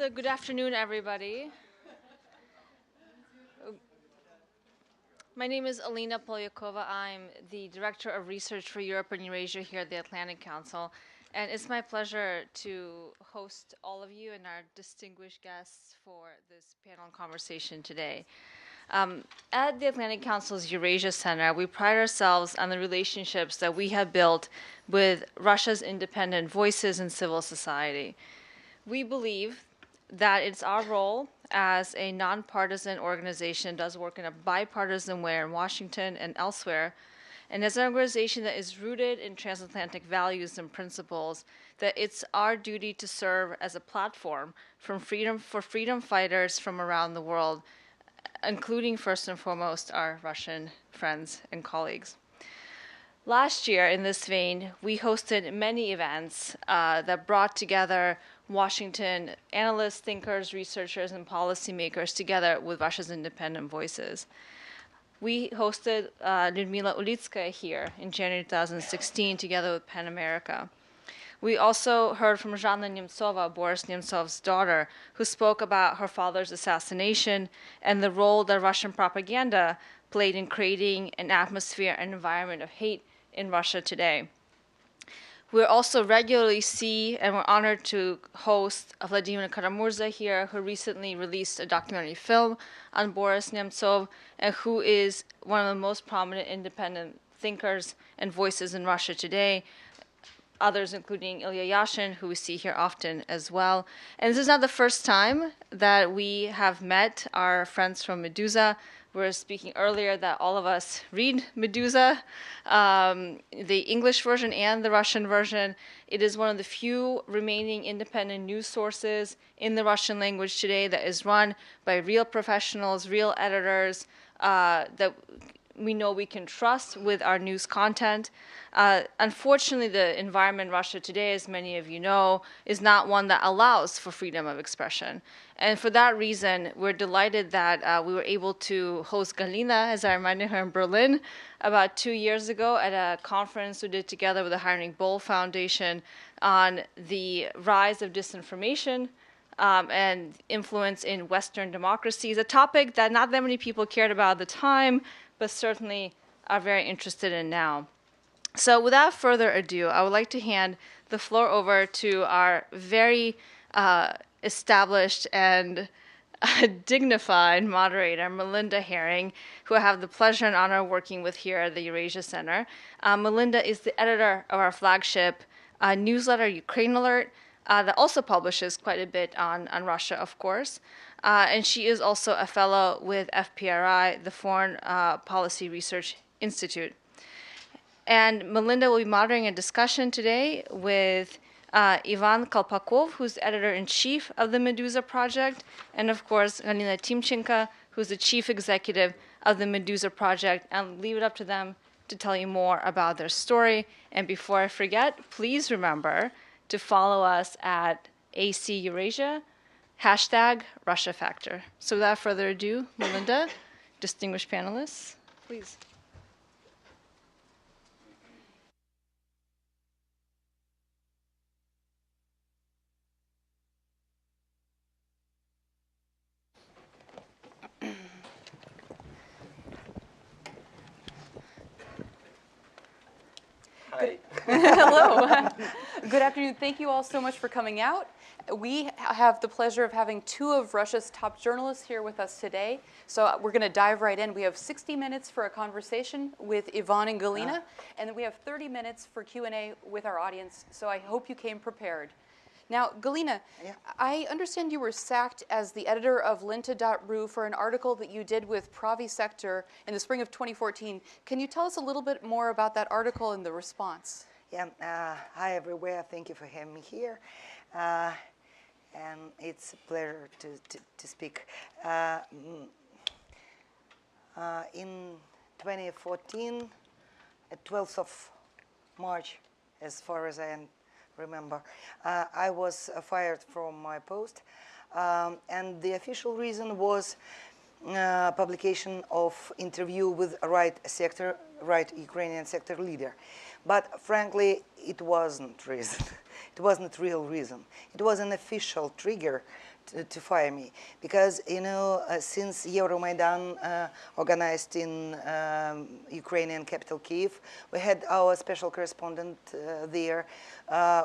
So good afternoon, everybody. My name is Alina Polyakova. I'm the Director of Research for Europe and Eurasia here at the Atlantic Council. And it's my pleasure to host all of you and our distinguished guests for this panel conversation today. At the Atlantic Council's Eurasia Center, we pride ourselves on the relationships that we have built with Russia's independent voices in civil society. We believe that it's our role as a nonpartisan organization that does work in a bipartisan way in Washington and elsewhere, and as an organization that is rooted in transatlantic values and principles, that it's our duty to serve as a platform for freedom fighters from around the world, including first and foremost our Russian friends and colleagues. Last year, in this vein, we hosted many events that brought together Washington analysts, thinkers, researchers, and policymakers together with Russia's independent voices. We hosted Lyudmila Ulitskaya here in January 2016 together with PEN America. We also heard from Zhanna Nemtsova, Boris Nemtsov's daughter, who spoke about her father's assassination and the role that Russian propaganda played in creating an atmosphere and environment of hate in Russia today. We also regularly see, and we're honored to host Vladimir Karamurza here, who recently released a documentary film on Boris Nemtsov, and who is one of the most prominent independent thinkers and voices in Russia today. Others, including Ilya Yashin, who we see here often as well. And this is not the first time that we have met our friends from Medusa. We were speaking earlier that all of us read Medusa, the English version and the Russian version. It is one of the few remaining independent news sources in the Russian language today that is run by real professionals, real editors that we know we can trust with our news content. Unfortunately, the environment in Russia today, as many of you know, is not one that allows for freedom of expression. And for that reason, we're delighted that we were able to host Galina, as I reminded her, in Berlin about 2 years ago at a conference we did together with the Heinrich Böll Foundation on the rise of disinformation and influence in Western democracies, a topic that not that many people cared about at the time, but certainly are very interested in now. So without further ado, I would like to hand the floor over to our very established and dignified moderator, Melinda Herring, who I have the pleasure and honor of working with here at the Eurasia Center. Melinda is the editor of our flagship newsletter, Ukraine Alert, that also publishes quite a bit on Russia, of course. And she is also a fellow with FPRI, the Foreign Policy Research Institute. And Melinda will be moderating a discussion today with Ivan Kolpakov, who's the editor-in-chief of the Medusa Project, and of course, Galina Timchenko, who's the chief executive of the Medusa Project. I'll leave it up to them to tell you more about their story. And before I forget, please remember to follow us at AC Eurasia, #Russia Factor. So without further ado, Melinda, distinguished panelists, please. Hi. Hello. Good afternoon. Thank you all so much for coming out. We have the pleasure of having two of Russia's top journalists here with us today. So we're going to dive right in. We have 60 minutes for a conversation with Ivan and Galina, and then we have 30 minutes for Q&A with our audience. So I hope you came prepared. Now, Galina, I understand you were sacked as the editor of Lenta.ru for an article that you did with Pravi Sector in the spring of 2014. Can you tell us a little bit more about that article and the response? Yeah, hi everywhere. Thank you for having me here. And it's a pleasure to speak. In 2014, at 12th of March, as far as I remember, I was fired from my post, and the official reason was publication of interview with right Ukrainian sector leader. But frankly, it wasn't reason. It wasn't real reason. It was an official trigger to fire me because, you know, since Euromaidan organized in Ukrainian capital Kyiv, we had our special correspondent there.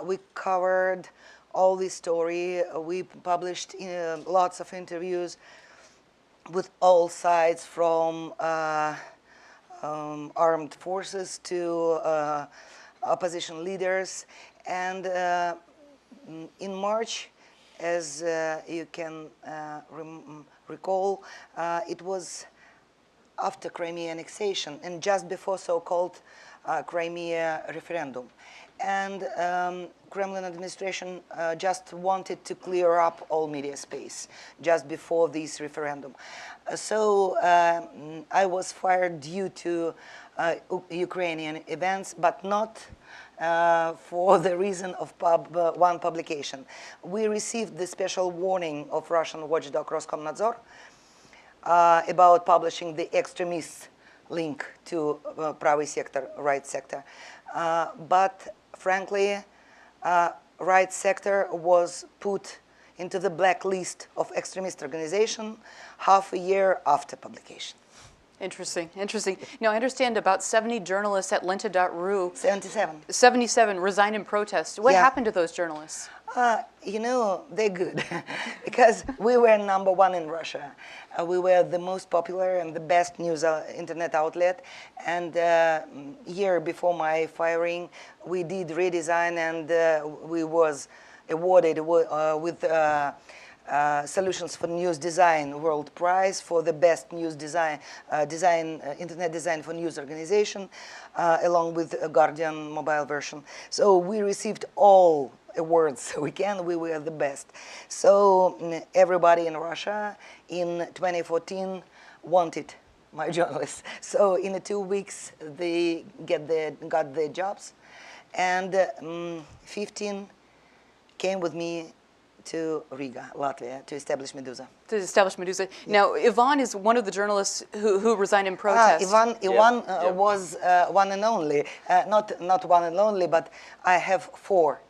We covered all this story. We published lots of interviews with all sides, from armed forces to opposition leaders. And in March, as you can recall, it was after Crimea annexation and just before so-called Crimea referendum. And Kremlin administration just wanted to clear up all media space just before this referendum. So I was fired due to Ukrainian events, but not for the reason of one publication. We received the special warning of Russian watchdog Roskomnadzor about publishing the extremist link to Pravый sector, right sector. But frankly, right sector was put into the blacklist of extremist organization half a year after publication. Interesting, interesting. Now, I understand about 70 journalists at Lenta.ru. 77. 77 resigned in protest. What happened to those journalists? You know, they're good because we were #1 in Russia. We were the most popular and the best news internet outlet. And year before my firing, we did redesign, and we was awarded with Solutions for News Design World Prize for the best news design, internet design for news organization, along with a Guardian mobile version. So we received all awards we can. We were the best. So everybody in Russia in 2014 wanted my journalists. So in 2 weeks they got their jobs, and 15 came with me to Riga, Latvia, to establish Medusa. To establish Medusa. Now, Ivan is one of the journalists who resigned in protest. Ivan was one and only. Not one and only, but I have 4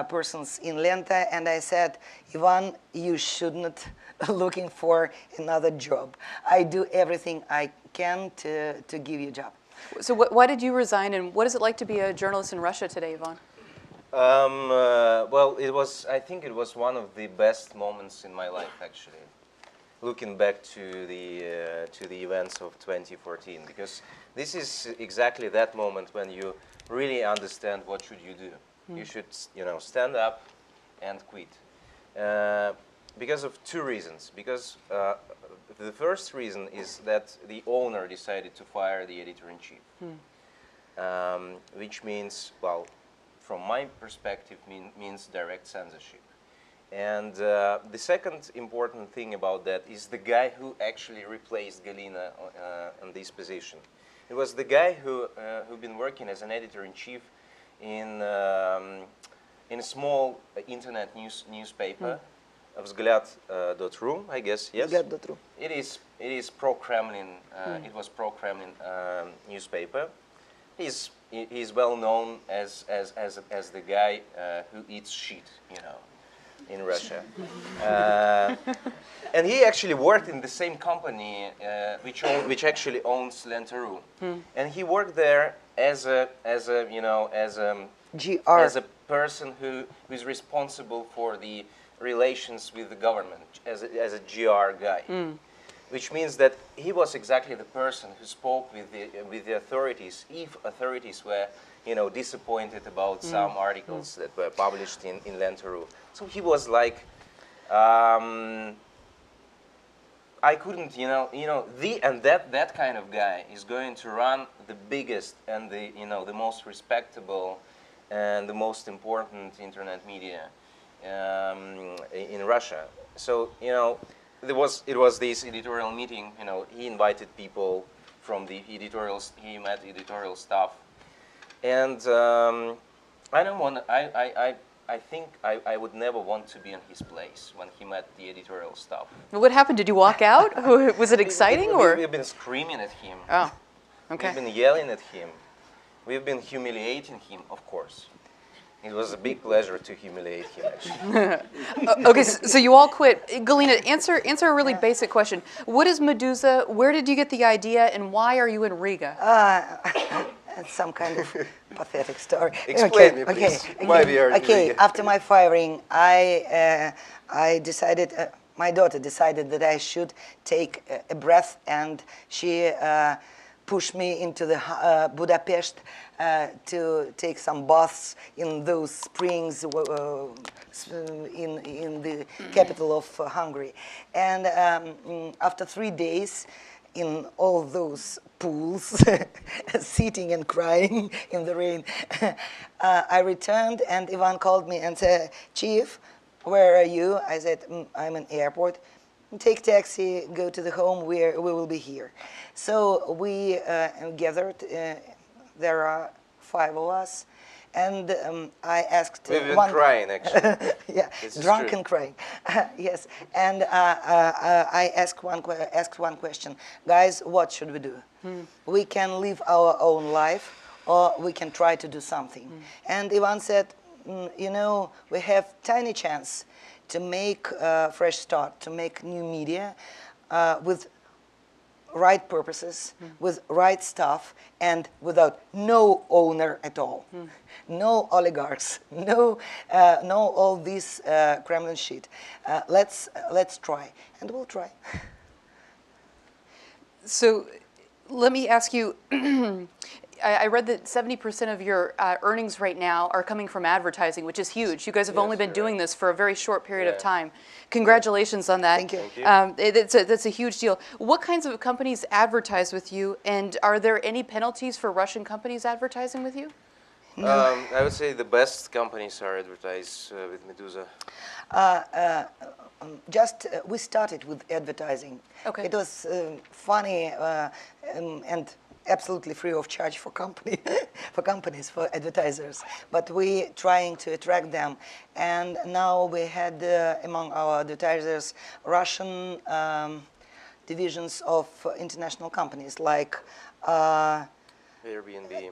persons in Lenta, and I said, Ivan, you shouldn't looking for another job. I do everything I can to give you a job. So why did you resign, and what is it like to be a journalist in Russia today, Ivan? Well, I think it was one of the best moments in my life, actually, looking back to the events of 2014, because this is exactly that moment when you really understand what should you do. You should, stand up and quit, because of 2 reasons. Because the first reason is that the owner decided to fire the editor-in-chief, which means, well, from my perspective, means direct censorship. And the second important thing about that is the guy who actually replaced Galina on this position. It was the guy who'd been working as an editor-in-chief in a small internet newspaper, Vzгляд.ru, I guess. Yes. Vzгляд.ru. It is pro-Kremlin. It was pro-Kremlin newspaper. He's well known as the guy who eats shit, in Russia. And he actually worked in the same company which actually owns Lenta.ru. And he worked there as a person who is responsible for the relations with the government, as a GR guy. Which means that he was exactly the person who spoke with the authorities if authorities were, disappointed about some articles that were published in Lenta.ru. So he was like, I couldn't, that kind of guy is going to run the biggest and the most respectable and the most important internet media in Russia. So, it was this editorial meeting. He invited people from the editorials. He met editorial staff, and I don't want. I think I would never want to be in his place when he met the editorial staff. What happened? Did you walk out? Was it exciting, or? We've been screaming at him. Oh, okay. We've been yelling at him. We've been humiliating him, of course. It was a big pleasure to humiliate him, actually. Okay, so you all quit. Galina, answer a really basic question. What is Medusa? Where did you get the idea, and why are you in Riga? It's some kind of pathetic story. Explain me, please, why we are in Riga. After my firing, I decided, my daughter decided that I should take a breath, and she pushed me into the Budapest to take some baths in those springs in the capital of Hungary. And after 3 days, in all those pools, sitting and crying in the rain, I returned, and Ivan called me and said, "Chief, where are you?" I said, "I'm in airport." "Take taxi, go to the home, we will be here." So we gathered, there are 5 of us, and I asked We've been crying, actually. yeah, drunk and crying. Yes, and I asked one question, "Guys, what should we do? We can live our own life, or we can try to do something." And Ivan said, "You know, we have tiny chance to make a fresh start, to make new media with right purposes, with right stuff, and without no owner at all, no oligarchs, no all this Kremlin shit. Let's try, and we'll try." So let me ask you, I read that 70% of your earnings right now are coming from advertising, which is huge. You guys have only been doing this for a very short period of time. Congratulations on that. Thank you. That's a huge deal. What kinds of companies advertise with you, and are there any penalties for Russian companies advertising with you? I would say the best companies are advertised with Medusa. We started with advertising. Okay. It was funny and absolutely free of charge for companies, for advertisers. But we trying to attract them, and now we had among our advertisers Russian divisions of international companies like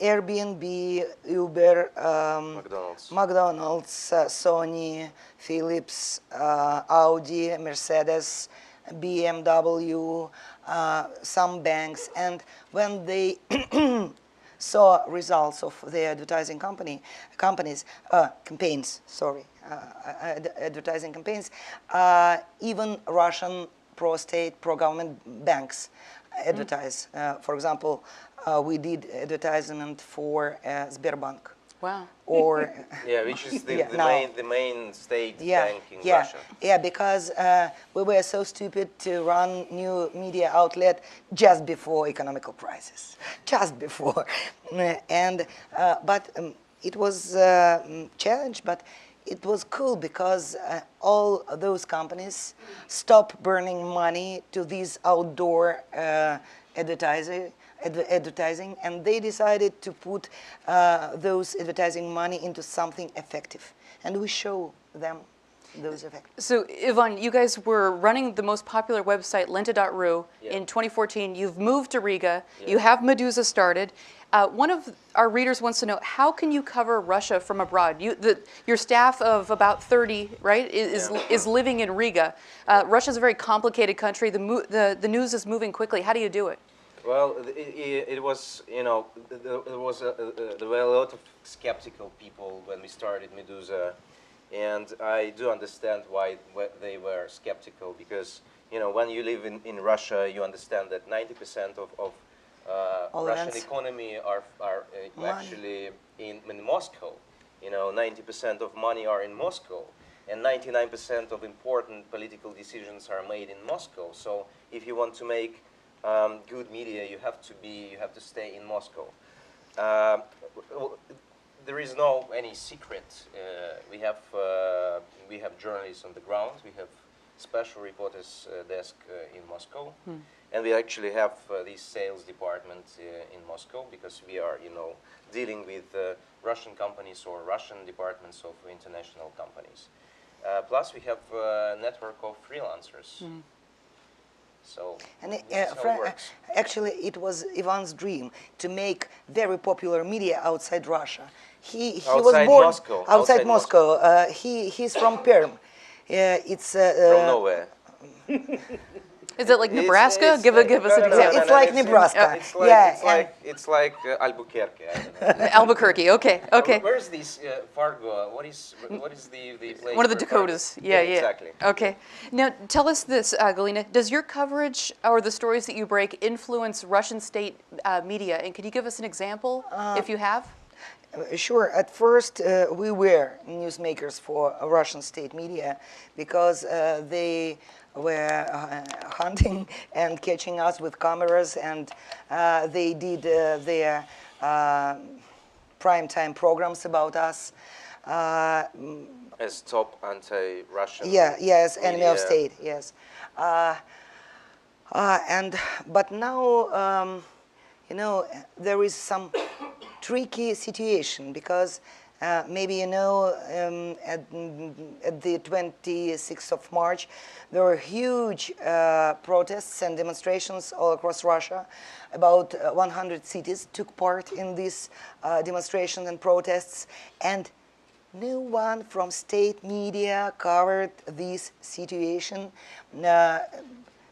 Airbnb, Uber, McDonald's, Sony, Philips, Audi, Mercedes, BMW, some banks. And when they saw results of their advertising campaigns, even Russian pro-state, pro-government banks advertise. For example, we did advertisement for Sberbank. Wow. Or which is the main state bank in Russia. Yeah, because we were so stupid to run new media outlet just before economical crisis, just before, and but it was a challenge, but it was cool because all those companies stopped burning money to these outdoor advertising, and they decided to put those advertising money into something effective, and we show them those effects. So, Ivan, you guys were running the most popular website, lenta.ru, in 2014. You've moved to Riga. You have Medusa started. One of our readers wants to know, how can you cover Russia from abroad? Your staff of about 30, right, is living in Riga. Russia's a very complicated country. The news is moving quickly. How do you do it? Well, it was, there were a lot of skeptical people when we started Medusa, and I do understand why they were skeptical, because, when you live in Russia, you understand that 90% of Russian economy are actually in Moscow. 90% of money are in Moscow, and 99% of important political decisions are made in Moscow. So if you want to make good media, you have to stay in Moscow. There is no any secret. We have journalists on the ground. We have special reporters desk in Moscow, and we actually have this sales department in Moscow, because we are dealing with Russian companies or Russian departments of international companies. Plus, we have a network of freelancers. So And this is how it works. actually, it was Ivan's dream to make very popular media outside Russia. He was Outside born Moscow. outside Moscow. He's from Perm. It's From nowhere. Is it like Nebraska? Give us an Yeah, example. it's like Nebraska. It's like Yeah, it's like Albuquerque. I don't know. Albuquerque. Okay. Okay. Where's this Fargo? What is the place? One of the where Fargo- Dakotas. Yeah, yeah. Exactly. Okay. Now, tell us this, Galina. Does your coverage or the stories that you break influence Russian state media? And could you give us an example, if you have? Sure. At first, we were newsmakers for Russian state media because they were hunting and catching us with cameras, and they did their prime time programs about us. As top anti-Russian. Yes, enemy of media. state. Yes, but now, there is some tricky situation because maybe at the 26th of March, there were huge protests and demonstrations all across Russia. About 100 cities took part in these demonstrations and protests, and no one from state media covered this situation.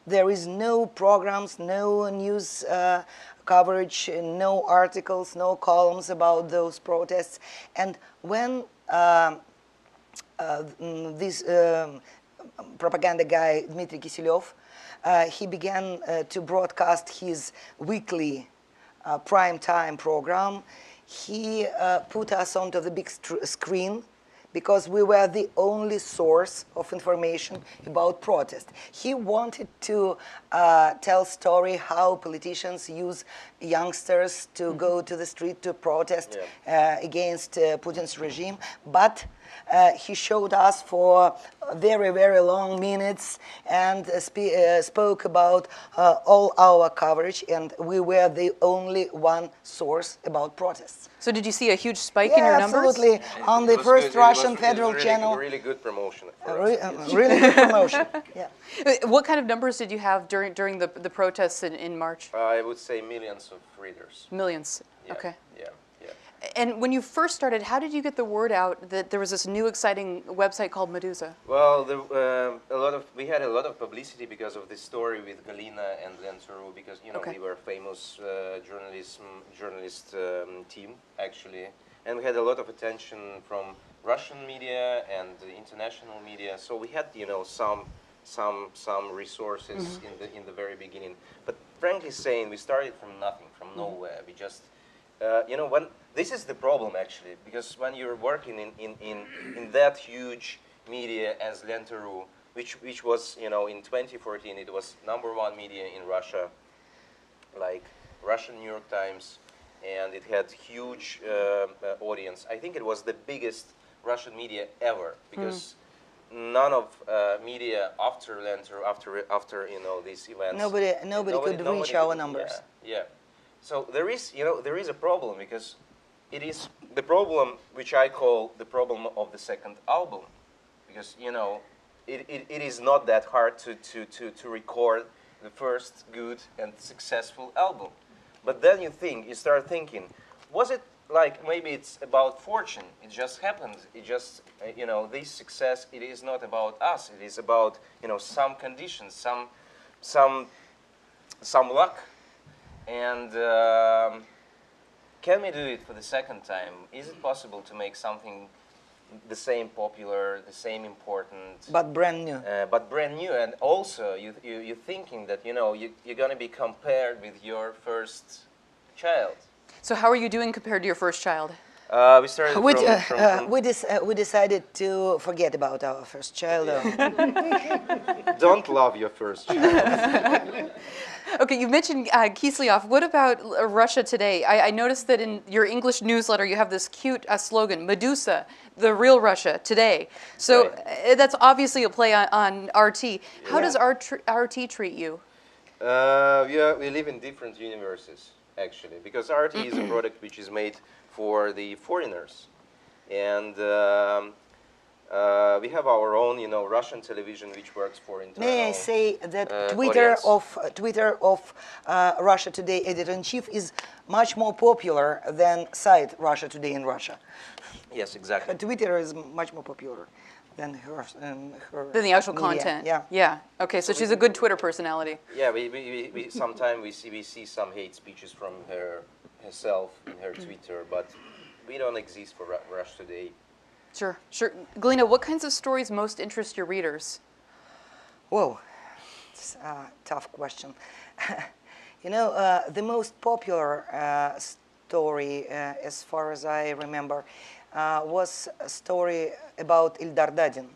There is no programs, no news coverage, no articles, no columns about those protests. And when this propaganda guy, Dmitry Kiselyov, he began to broadcast his weekly prime time program, he put us onto the big screen because we were the only source of information about protest. He wanted to tell story how politicians use youngsters to go to the street to protest against Putin's regime, but he showed us for very, very long minutes and spoke about all our coverage, and we were the only one source about protests. So did you see a huge spike in your numbers? Absolutely. On the first Russian federal channel. Really good promotion. Really good promotion. Yeah. What kind of numbers did you have during the protests in March? I would say millions of readers. Millions. Yeah, Okay. Yeah. And when you first started, how did you get the word out that there was this new exciting website called Medusa? Well, we had a lot of publicity because of this story with Galina and Lenturu, because we were a famous journalist team actually, and we had a lot of attention from Russian media and the international media. So we had some resources in the very beginning. But frankly saying, we started from nothing, from nowhere. We just when this is the problem actually, because when you're working in that huge media as Lenturu, which was in 2014 it was #1 media in Russia, like Russian New York Times, and it had huge audience. I think it was the biggest Russian media ever, because none of media after Lenturu, after these events, nobody could reach our numbers. Yeah. So there is a problem, because it is the problem which I call the problem of the second album, because it is not that hard to record the first good and successful album, but then you start thinking, was it like maybe it's about fortune? It just happened. It just this success. It is not about us. It is about some conditions, some luck. And can we do it for the second time? Is it possible to make something the same popular, the same important, but brand new? But brand new, and also you're thinking that you're going to be compared with your first child. So how are you doing compared to your first child? We started from we decided to forget about our first child. Don't love your first child. Okay, you mentioned Kiselyov. What about Russia Today? I noticed that in your English newsletter you have this cute slogan, Medusa, the real Russia today. So that's obviously a play on RT. How does RT treat you? We live in different universes, actually, because RT is a product which is made for the foreigners. And We have our own, Russian television, which works for internal. May I say that audience. Twitter of Russia Today editor-in-chief is much more popular than site Russia Today in Russia. Yes, exactly. Twitter is much more popular than her Than the actual media. content. Yeah. Yeah. Okay, so she's a good Twitter personality. Yeah, we sometimes we see some hate speeches from herself in her Twitter, but we don't exist for Russia Today. Sure, sure. Galina, what kinds of stories most interest your readers? Whoa, it's a tough question. The most popular story, as far as I remember, was a story about Ildar Dadin.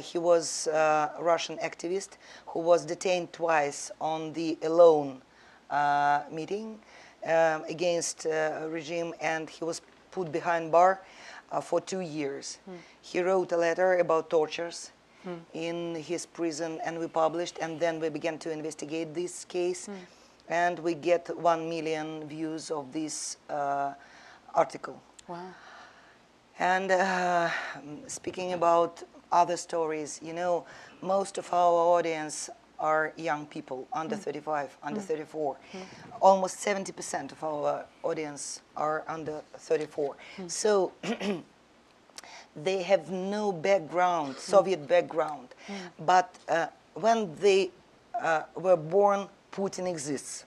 He was a Russian activist who was detained twice on the Alone meeting against regime, and he was put behind bar for 2 years. He wrote a letter about tortures in his prison, and we published, and then we began to investigate this case, and we get 1 million views of this article. Wow. And speaking about other stories, most of our audience are young people, under 35, under 34. Almost 70% of our audience are under 34. So they have no background, Soviet background. But when they were born, Putin exists.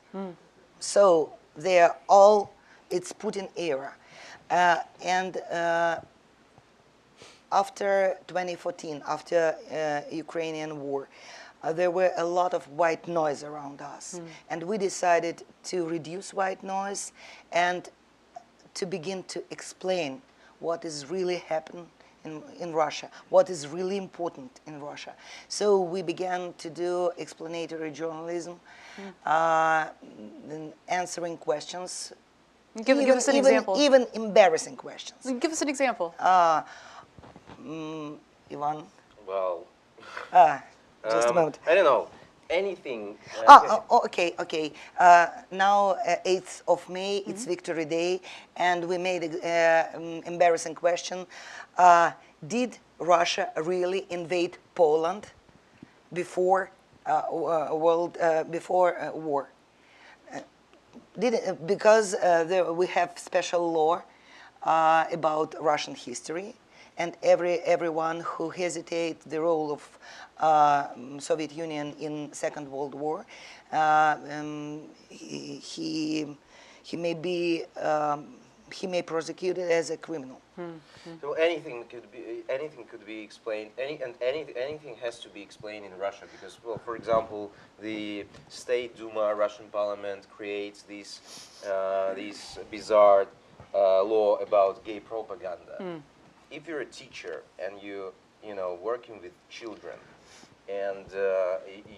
So they are all, it's Putin era. And after 2014, after Ukrainian war, there were a lot of white noise around us. And we decided to reduce white noise and to begin to explain what is really happening in Russia, what is really important in Russia. So we began to do explanatory journalism, answering questions. Give us an example. Even embarrassing questions. Give us an example. Ivan? Well, Just a moment. I don't know. Anything. Okay. Now, 8th of May, it's Victory Day, and we made an embarrassing question. Did Russia really invade Poland before war? Because we have special law about Russian history, and everyone who hesitates the role of Soviet Union in Second World War, he may be prosecuted as a criminal. So anything could be explained. Anything has to be explained in Russia because, well, for example, the State Duma, Russian Parliament, creates this bizarre law about gay propaganda. If you're a teacher and you working with children, and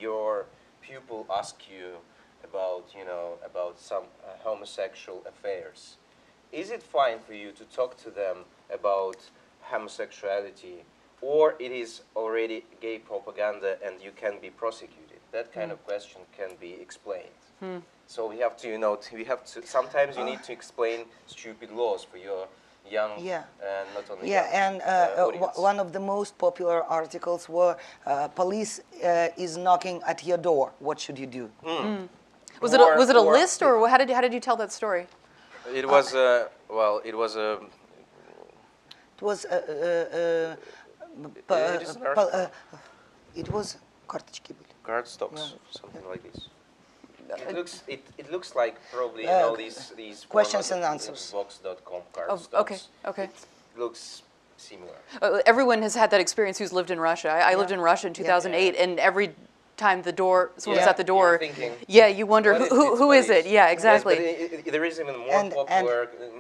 your pupil ask you about some homosexual affairs, is it fine for you to talk to them about homosexuality, or it is already gay propaganda and you can be prosecuted? That kind of question can be explained. So we have to, sometimes you need to explain stupid laws for your young, not only young, and one of the most popular articles were police is knocking at your door. What should you do? Was it a list, or how did you tell that story? It was it was карточки были. card stocks, something like this. It looks like probably these questions and answers. Vox.com card stocks. Okay. It looks similar. Everyone has had that experience who's lived in Russia. I lived in Russia in 2008, and every time someone was at the door, thinking, you wonder who is it? Yeah, exactly. Yes, but there is even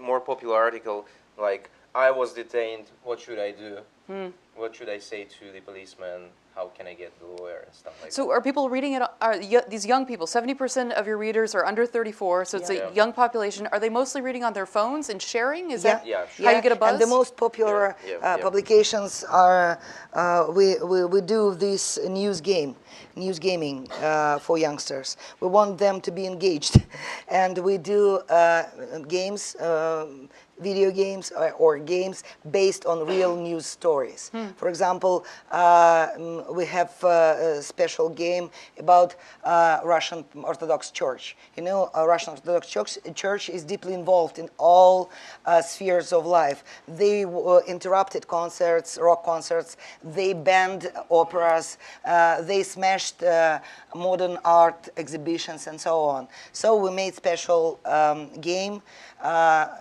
more popular article like, I was detained, what should I do? What should I say to the policeman? How can I get the lawyer and stuff like that? So are people reading it, these young people, 70% of your readers are under 34, so it's a young population. Are they mostly reading on their phones and sharing? Is that how you get a buzz? And the most popular publications are, we do this news game. news gaming for youngsters. We want them to be engaged, and we do games, video games or games based on real news stories. For example, we have a special game about Russian Orthodox Church. You know, Russian Orthodox Church is deeply involved in all spheres of life. They interrupted concerts, rock concerts, they banned operas, they smashed modern art exhibitions and so on. So we made special game.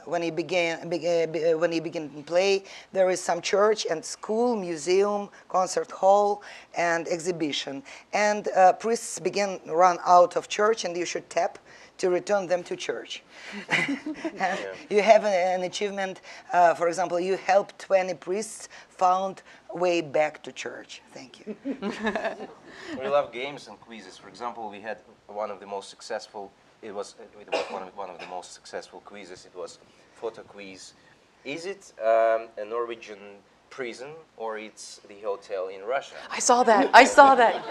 When he began to play, there is some church and school, museum, concert hall, and exhibition. And priests begin run out of church, and you should tap to return them to church. And you have an achievement. For example, you help 20 priests found way back to church. Thank you. We love games and quizzes. For example, we had one of the most successful. It was one of the most successful quizzes. It was photo quiz. Is it a Norwegian prison or it's the hotel in Russia? I saw that. I saw that.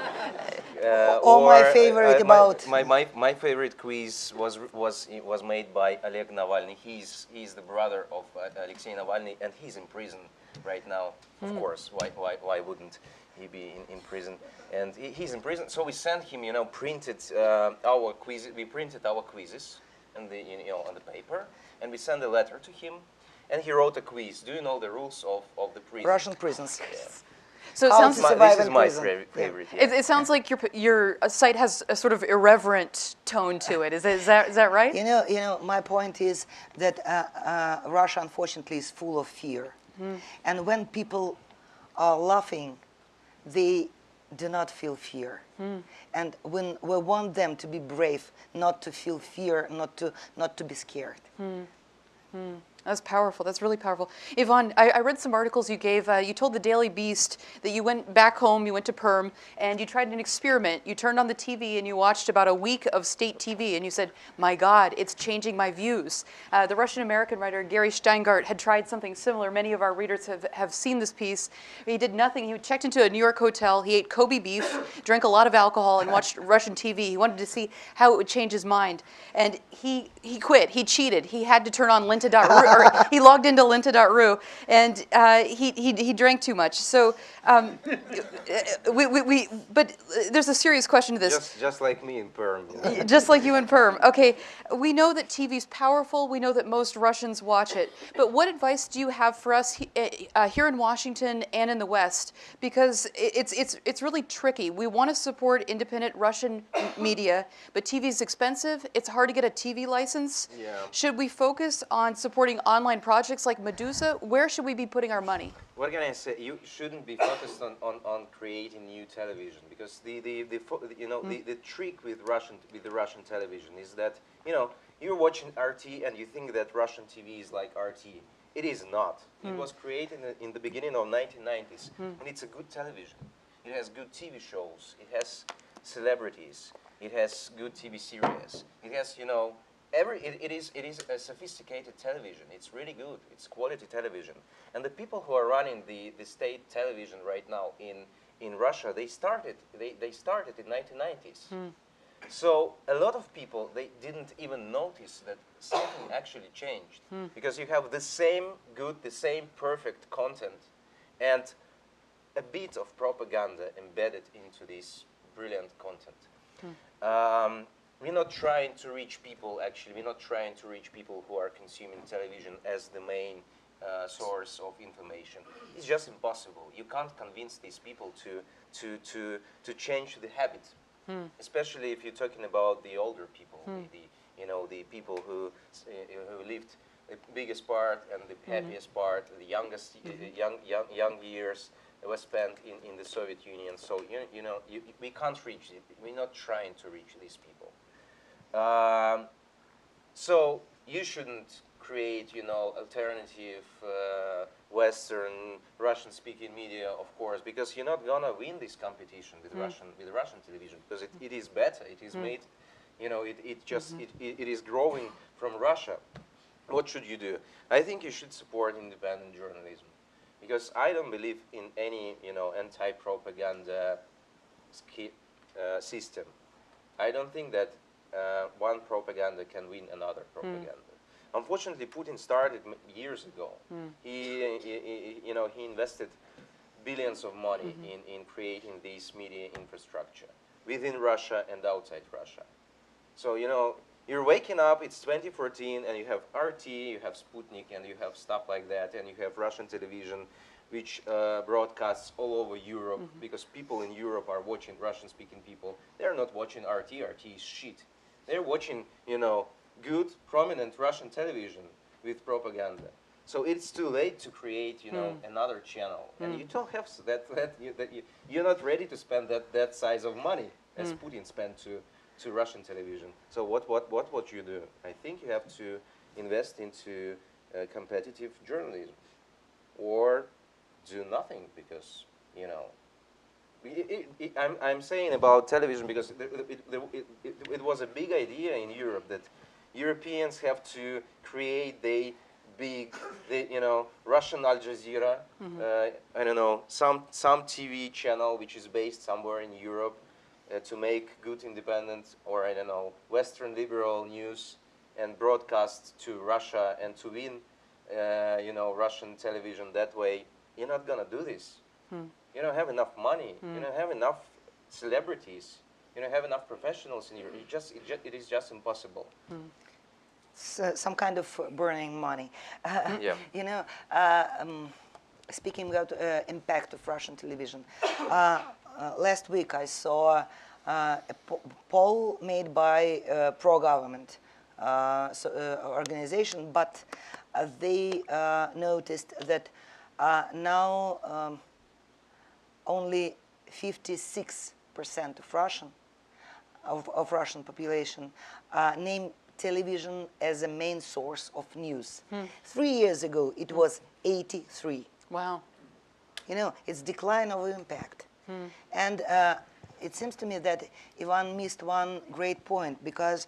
My favorite about my favorite quiz was made by Oleg Navalny. He's the brother of Alexei Navalny, and he's in prison right now. Of course, why wouldn't he be in prison? And he's in prison, so we sent him, printed our quizzes. We printed our quizzes, on the paper, and we sent a letter to him, and he wrote a quiz. Do you know the rules of the prison? Russian prisons. Yeah. So it How sounds to survive This is in my prison. favorite. Yeah. it sounds like your site has a sort of irreverent tone to it. Is that right? You know, my point is that Russia, unfortunately, is full of fear. And when people are laughing, they do not feel fear. And when we want them to be brave, not to feel fear, not to be scared. That's powerful. That's really powerful. Yvonne, I read some articles you gave. You told the Daily Beast that you went back home, you went to Perm, and you tried an experiment. You turned on the TV and you watched about a week of state TV, and you said, my God, it's changing my views. The Russian-American writer Gary Steingart had tried something similar. Many of our readers have seen this piece. He did nothing. He checked into a New York hotel. He ate Kobe beef, drank a lot of alcohol, and watched Russian TV. He wanted to see how it would change his mind. And he quit. He cheated. He had to turn on Linta.ru. Or he logged into Linta.ru, and he drank too much. So, but there's a serious question to this. Just like me in Perm. Just like you in Perm. Okay, we know that TV's powerful. We know that most Russians watch it. But what advice do you have for us here in Washington and in the West? Because it's really tricky. We want to support independent Russian media, but TV is expensive. It's hard to get a TV license. Yeah. Should we focus on supporting online projects like Medusa? Where should we be putting our money? What can I say? You shouldn't be focused on creating new television, because the trick with the Russian television is that you're watching RT and you think that Russian TV is like RT. It is not. It was created in the beginning of 1990s, and it's a good television. It has good TV shows. It has celebrities. It has good TV series. It has it is a sophisticated television. It's really good. It's quality television. And the people who are running the state television right now in Russia, they started in 1990s. So a lot of people, they didn't even notice that something actually changed, because you have the same perfect content and a bit of propaganda embedded into this brilliant content. We're not trying to reach people, actually. We're not trying to reach people who are consuming television as the main source of information. It's just impossible. You can't convince these people to change the habit, especially if you're talking about the older people, the people who lived the biggest part and the happiest part, the youngest young years was spent in the Soviet Union. So we can't reach it. We're not trying to reach these people. So you shouldn't create, alternative Western Russian-speaking media, of course, because you're not gonna win this competition with Russian television, because it is better. It is made, it is growing from Russia. What should you do? I think you should support independent journalism, because I don't believe in any, anti-propaganda system. I don't think that one propaganda can win another propaganda. Unfortunately, Putin started years ago. He invested billions of money in creating this media infrastructure within Russia and outside Russia. So, you're waking up, it's 2014, and you have RT, you have Sputnik, and you have stuff like that, and you have Russian television, which broadcasts all over Europe, because people in Europe are watching, Russian-speaking people, they're not watching RT. RT is shit. They're watching, good, prominent Russian television with propaganda. So it's too late to create, another channel, and you don't have you're not ready to spend that size of money as Putin spent to Russian television. So what you do? I think you have to invest into competitive journalism, or do nothing, because I'm saying about television because it was a big idea in Europe that Europeans have to create Russian Al Jazeera, I don't know, some TV channel which is based somewhere in Europe to make good independent, or I don't know, Western liberal news and broadcast to Russia and to win, Russian television that way. You're not gonna do this. You don't have enough money. You don't have enough celebrities. You don't have enough professionals in Europe. It is just impossible. Some kind of burning money. Yeah. Speaking about impact of Russian television, last week I saw a poll made by pro-government organization, but they noticed that now only 56% of Russian population name television as a main source of news. 3 years ago, it was 83. Wow. It's decline of impact. And it seems to me that Ivan missed one great point, because,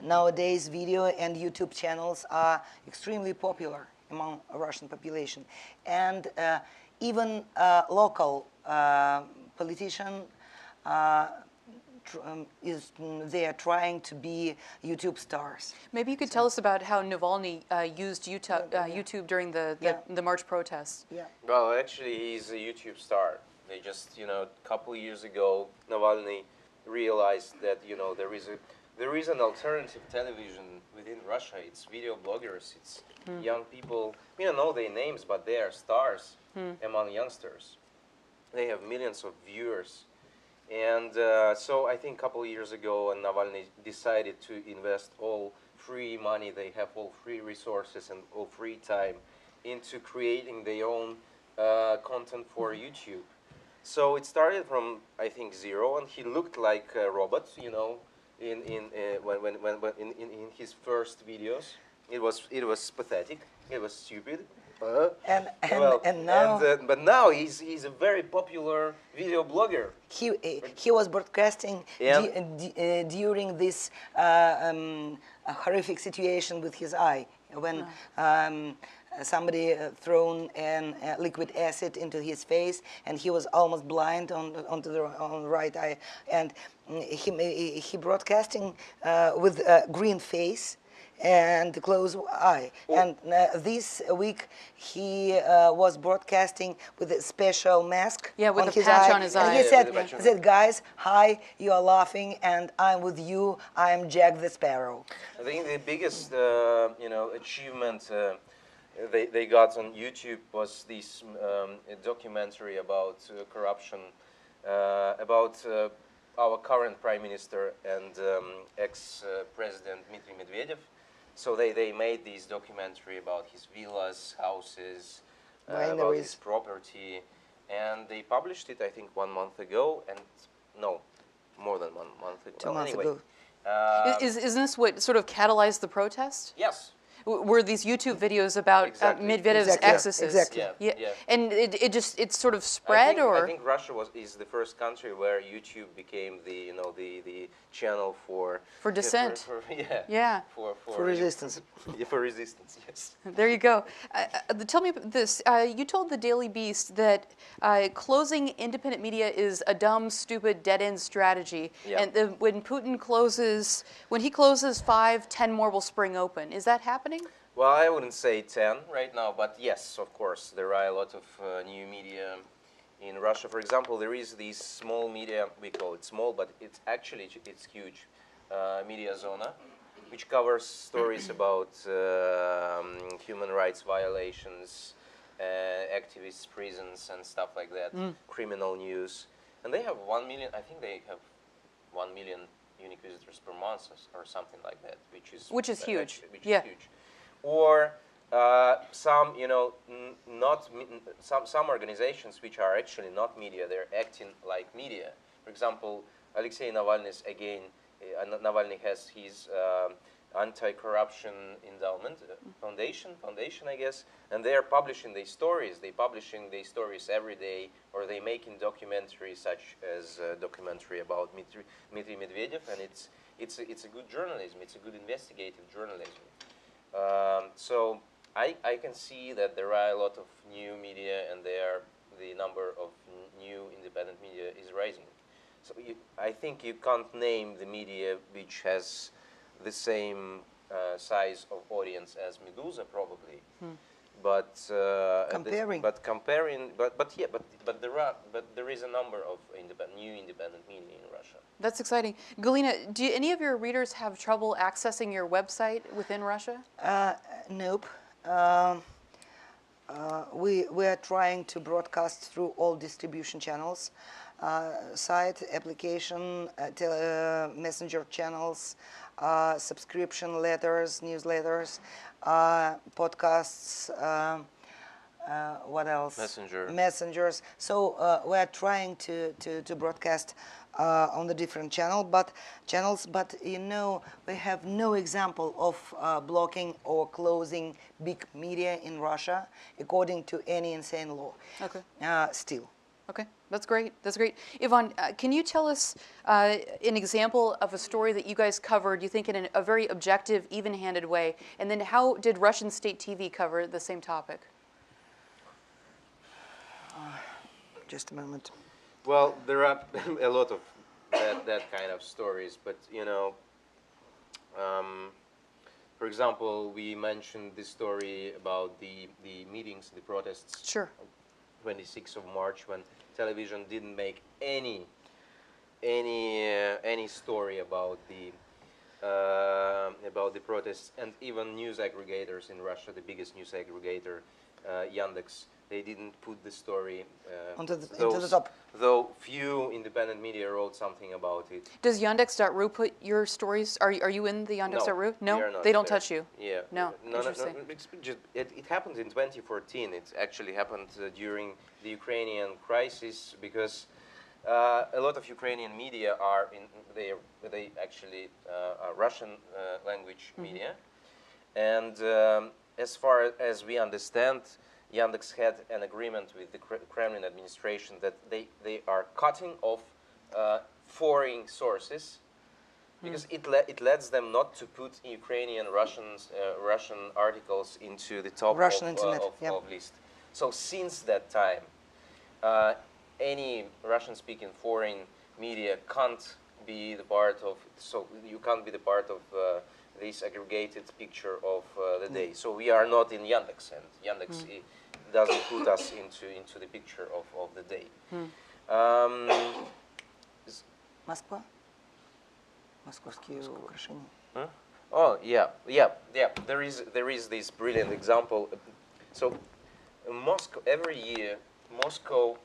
nowadays video and YouTube channels are extremely popular among Russian population. And even local politician they are trying to be YouTube stars. Maybe you could tell us about how Navalny used YouTube during the March protests. Yeah. Well, actually, he's a YouTube star. They just, a couple years ago, Navalny realized that, there is an alternative television within Russia. It's video bloggers. It's young people. We don't know their names, but they are stars among youngsters. They have millions of viewers. And so I think a couple of years ago, Navalny decided to invest all free money they have, all free resources and all free time into creating their own content for YouTube. So it started from, I think, zero, and he looked like a robot, in his first videos. It was pathetic. It was stupid. But now he's a very popular video blogger. He was broadcasting during this horrific situation with his eye, when somebody thrown liquid acid into his face, and he was almost blind on the right eye, and he broadcasting with a green face and closed eye. And this week he was broadcasting with a special mask with on a his patch eye. on his and eye. He said, guys, hi, you are laughing, and I'm with you. I am Jack the Sparrow. I think the biggest, achievement they got on YouTube was this documentary about corruption, about our current Prime Minister and ex-President Dmitry Medvedev. So they made this documentary about his villas, houses, about his property, and they published it, I think, 1 month ago, and no, more than 1 month ago. 2 months anyway, ago. Isn't this what sort of catalyzed the protest? Yes. were these YouTube videos about Exactly. Medvedev's Exactly. excesses. Exactly. Yeah, yeah. And it sort of spread, I think Russia is the first country where YouTube became the channel for dissent. yeah. Yeah. For resistance. Yeah, for resistance, yes. There you go. Tell me this. You told the Daily Beast that closing independent media is a dumb, stupid, dead-end strategy. Yeah. And when Putin closes, when he closes 5, 10 more will spring open. Is that happening? Well, I wouldn't say 10 right now, but yes, of course, there are a lot of new media in Russia. For example, there is these small media, we call it small, but it's actually, it's huge, Media Zona, which covers stories about human rights violations, activists, prisons, and stuff like that, criminal news. And they have 1 million, I think they have 1 million unique visitors per month or something like that, which is huge. Which Yeah. is huge. Or some, some organizations which are actually not media, they're acting like media. For example, Alexei Navalny's again. Navalny has his anti-corruption endowment foundation, I guess, and they are publishing their stories. They're publishing their stories every day, or they making documentaries, such as a documentary about Dmitry Medvedev, and it's a good journalism. It's a good investigative journalism. So I can see that there are a lot of new media, and the number of new independent media is rising. So I think you can't name the media which has the same size of audience as Medusa, probably. But Comparing. but there is a number of new independent media in Russia. That's exciting. Galina, do any of your readers have trouble accessing your website within Russia? Nope. We are trying to broadcast through all distribution channels, site, application, messenger channels, subscription letters, newsletters, podcasts, what else? Messengers. So we are trying to broadcast on the different channels, but we have no example of blocking or closing big media in Russia according to any insane law. Okay. Still. Okay, that's great. That's great. Ivan, can you tell us an example of a story that you guys covered, you think, in a very objective, even-handed way? And then how did Russian state TV cover the same topic? Just a moment. Well, there are a lot of that kind of stories, but for example, we mentioned the story about the meetings, the protests. Sure. 26th of March, when television didn't make any story about the protests, and even news aggregators in Russia, the biggest news aggregator, Yandex, they didn't put the story into the top. Though few independent media wrote something about it. Does Yandex.ru put your stories? Are you in the Yandex.ru? No, we are not they don't there. touch you. Yeah. No. Interesting. It happened in 2014. It actually happened during the Ukrainian crisis, because a lot of Ukrainian media are they actually are Russian language media, and as far as we understand, Yandex had an agreement with the Kremlin administration that they are cutting off foreign sources, because it lets them not to put Ukrainian Russian articles into the top Russian internet, of list. So since that time, any Russian-speaking foreign media can't be the part of. So you can't be the part of this aggregated picture of the day. So we are not in Yandex, and Yandex doesn't put us into the picture of the day. Москва? Московские украшения. Huh? Oh yeah. There is this brilliant example. So Moscow, every year Moscow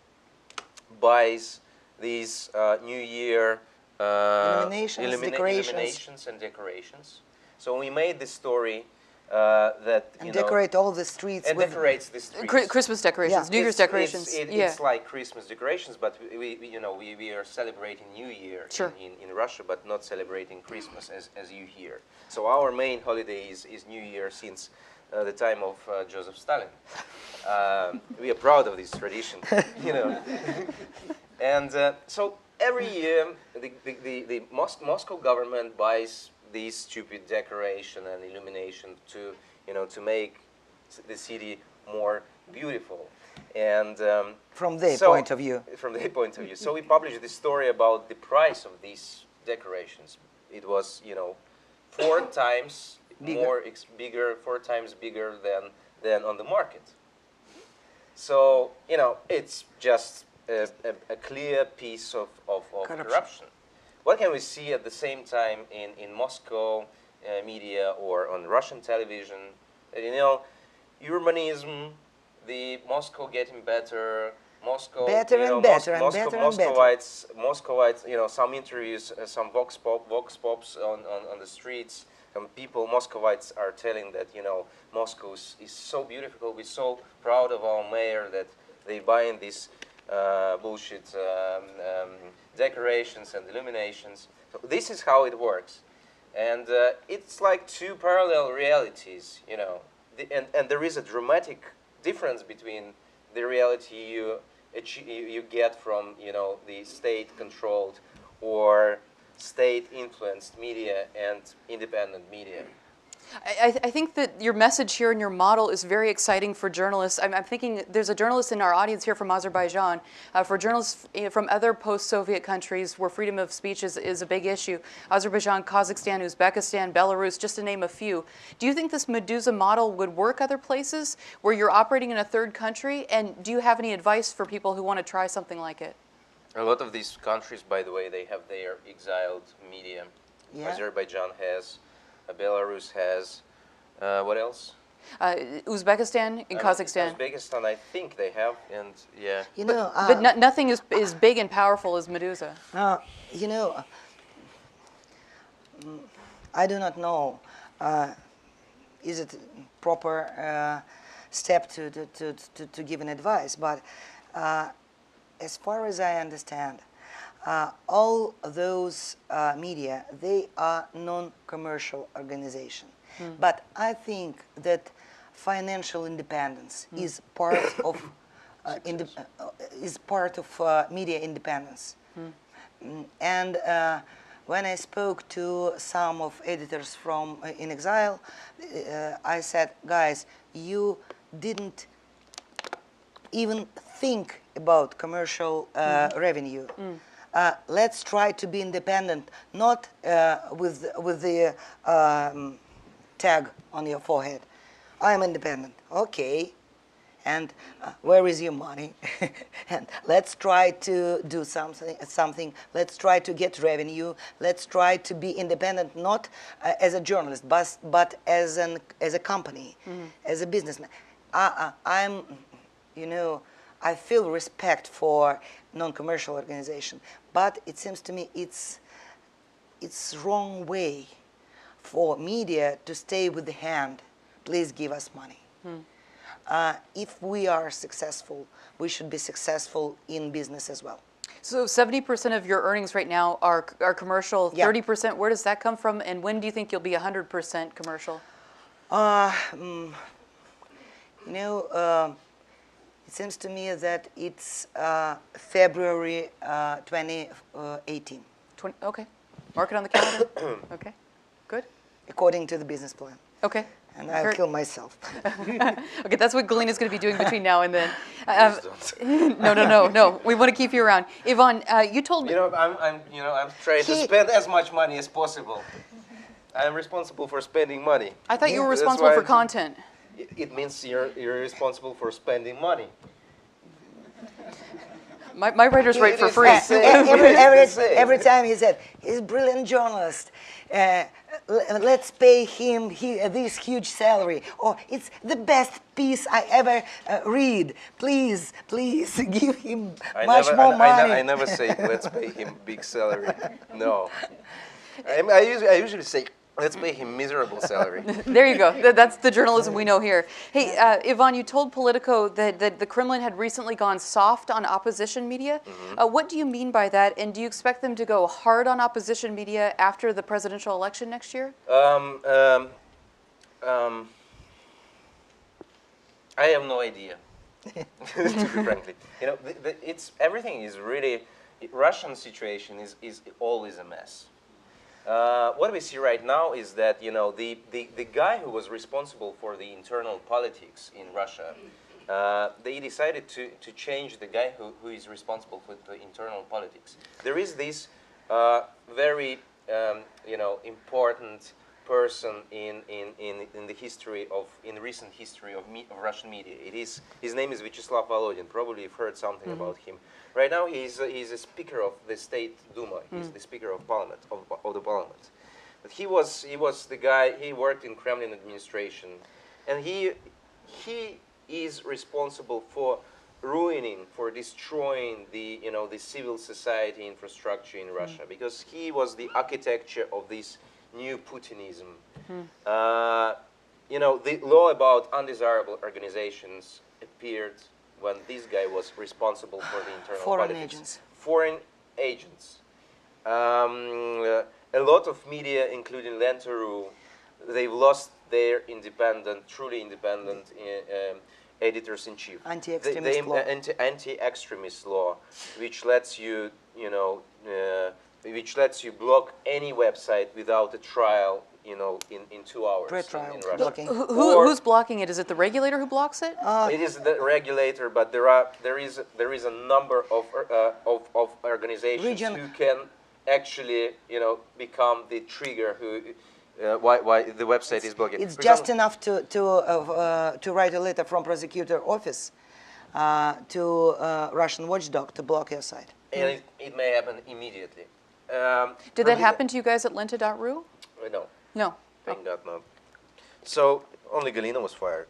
buys these New Year Illuminations, decorations. illuminations and decorations. So we made this story that And decorate all the streets and with decorates the streets. Christmas decorations, Yeah. New Year's decorations. It's like Christmas decorations, but we are celebrating New Year Sure. in Russia, but not celebrating Christmas as you hear. So our main holiday is New Year since the time of Joseph Stalin. We are proud of this tradition, you know. And so every year the Moscow government buys these stupid decoration and illumination to make the city more beautiful. And from their so- point of view. From their point of view. So we published this story about the price of these decorations. It was, 4 times Bigger. 4 times bigger than on the market. So, it's just a clear piece of corruption. What can we see at the same time in Moscow media or on Russian television? Urbanism, the Moscow getting better, Moscow Better and better and Moscow, better and better. Moscowites, some interviews, some vox pops on the streets. Some people, Moscowites, are telling that Moscow is so beautiful. We're so proud of our mayor that they buying these bullshit decorations and illuminations. So this is how it works, and it's like 2 parallel realities, and there is a dramatic difference between the reality you get from the state-controlled or state-influenced media and independent media. I think that your message here and your model is very exciting for journalists. I'm thinking there's a journalist in our audience here from Azerbaijan. For journalists from other post-Soviet countries where freedom of speech is a big issue, Azerbaijan, Kazakhstan, Uzbekistan, Belarus, just to name a few. Do you think this Medusa model would work other places where you're operating in a third country? And do you have any advice for people who want to try something like it? A lot of these countries, by the way, they have their exiled media. Yeah. Azerbaijan has, Belarus has, what else? Uzbekistan and Kazakhstan. Uzbekistan, I think they have, and yeah. But nothing is big and powerful as Medusa. I do not know. Is it proper step to give an advice? But as far as I understand, all those media, they are non-commercial organization. But I think that financial independence is part of media independence. And when I spoke to some of editors from in Exile, I said, guys, you didn't even think about commercial revenue. Let's try to be independent, not with the tag on your forehead. I'm independent. Okay. And where is your money? And let's try to do something. Let's try to get revenue. Let's try to be independent, not as a journalist, but as a company, as a businessman. I feel respect for non-commercial organization, but it seems to me it's wrong way for media to stay with the hand. Please give us money. If we are successful, we should be successful in business as well. So 70% of your earnings right now are commercial. Yeah. 30%, where does that come from? And when do you think you'll be 100% commercial? It seems to me that it's February 2018, Okay. Mark it on the calendar. Okay. Good. according to the business plan. Okay. And I'll kill myself. Okay, that's what Galina's going to be doing between now and then. Please don't. No. We want to keep you around. Ivan, you told me. I'm trying to spend as much money as possible. I'm responsible for spending money. I thought you were That's responsible why for content. It means you're responsible for spending money. My writers write for free. Every time he said, he's a brilliant journalist. Let's pay him this huge salary. Or it's the best piece I ever read. Please give him much more money. I never say let's pay him big salary. No. I usually say Let's pay him miserable salary. There you go. That's the journalism we know here. Hey, Ivan, you told Politico that the Kremlin had recently gone soft on opposition media. What do you mean by that, and do you expect them to go hard on opposition media after the presidential election next year? I have no idea, to be frankly. You know, everything is really, Russian situation is always a mess. What we see right now is that, you know, the guy who was responsible for the internal politics in Russia, they decided to change the guy who is responsible for the internal politics. There is this very, you know, important person in the history of, in recent history of Russian media. His name is Vyacheslav Volodin. Probably you've heard something about him. Right now he's a speaker of the State Duma. He's the speaker of parliament, of the parliament. But he was the guy, he worked in Kremlin administration, and he is responsible for ruining, for destroying the, you know, the civil society infrastructure in Russia, because he was the architecture of this new Putinism. You know, the law about undesirable organizations appeared when this guy was responsible for the internal Foreign politics. agents. Foreign agents. A lot of media, including Lenteru, they've lost their independent, truly independent editors-in-chief. Anti-extremist law. Anti-extremist law, which lets you, you know, which lets you block any website without a trial, you know, in 2 hours Pre-trial in Russia. blocking. Who's blocking it? Is it the regulator who blocks it? It is the regulator, but there is a number of organizations who can actually, you know, become the trigger who why the website is blocking. It's For just example, enough to write a letter from prosecutor office to Russian watchdog to block your site. and it may happen immediately. Did that happen to you guys at lenta.ru? No, No. thank God not. So only Galina was fired.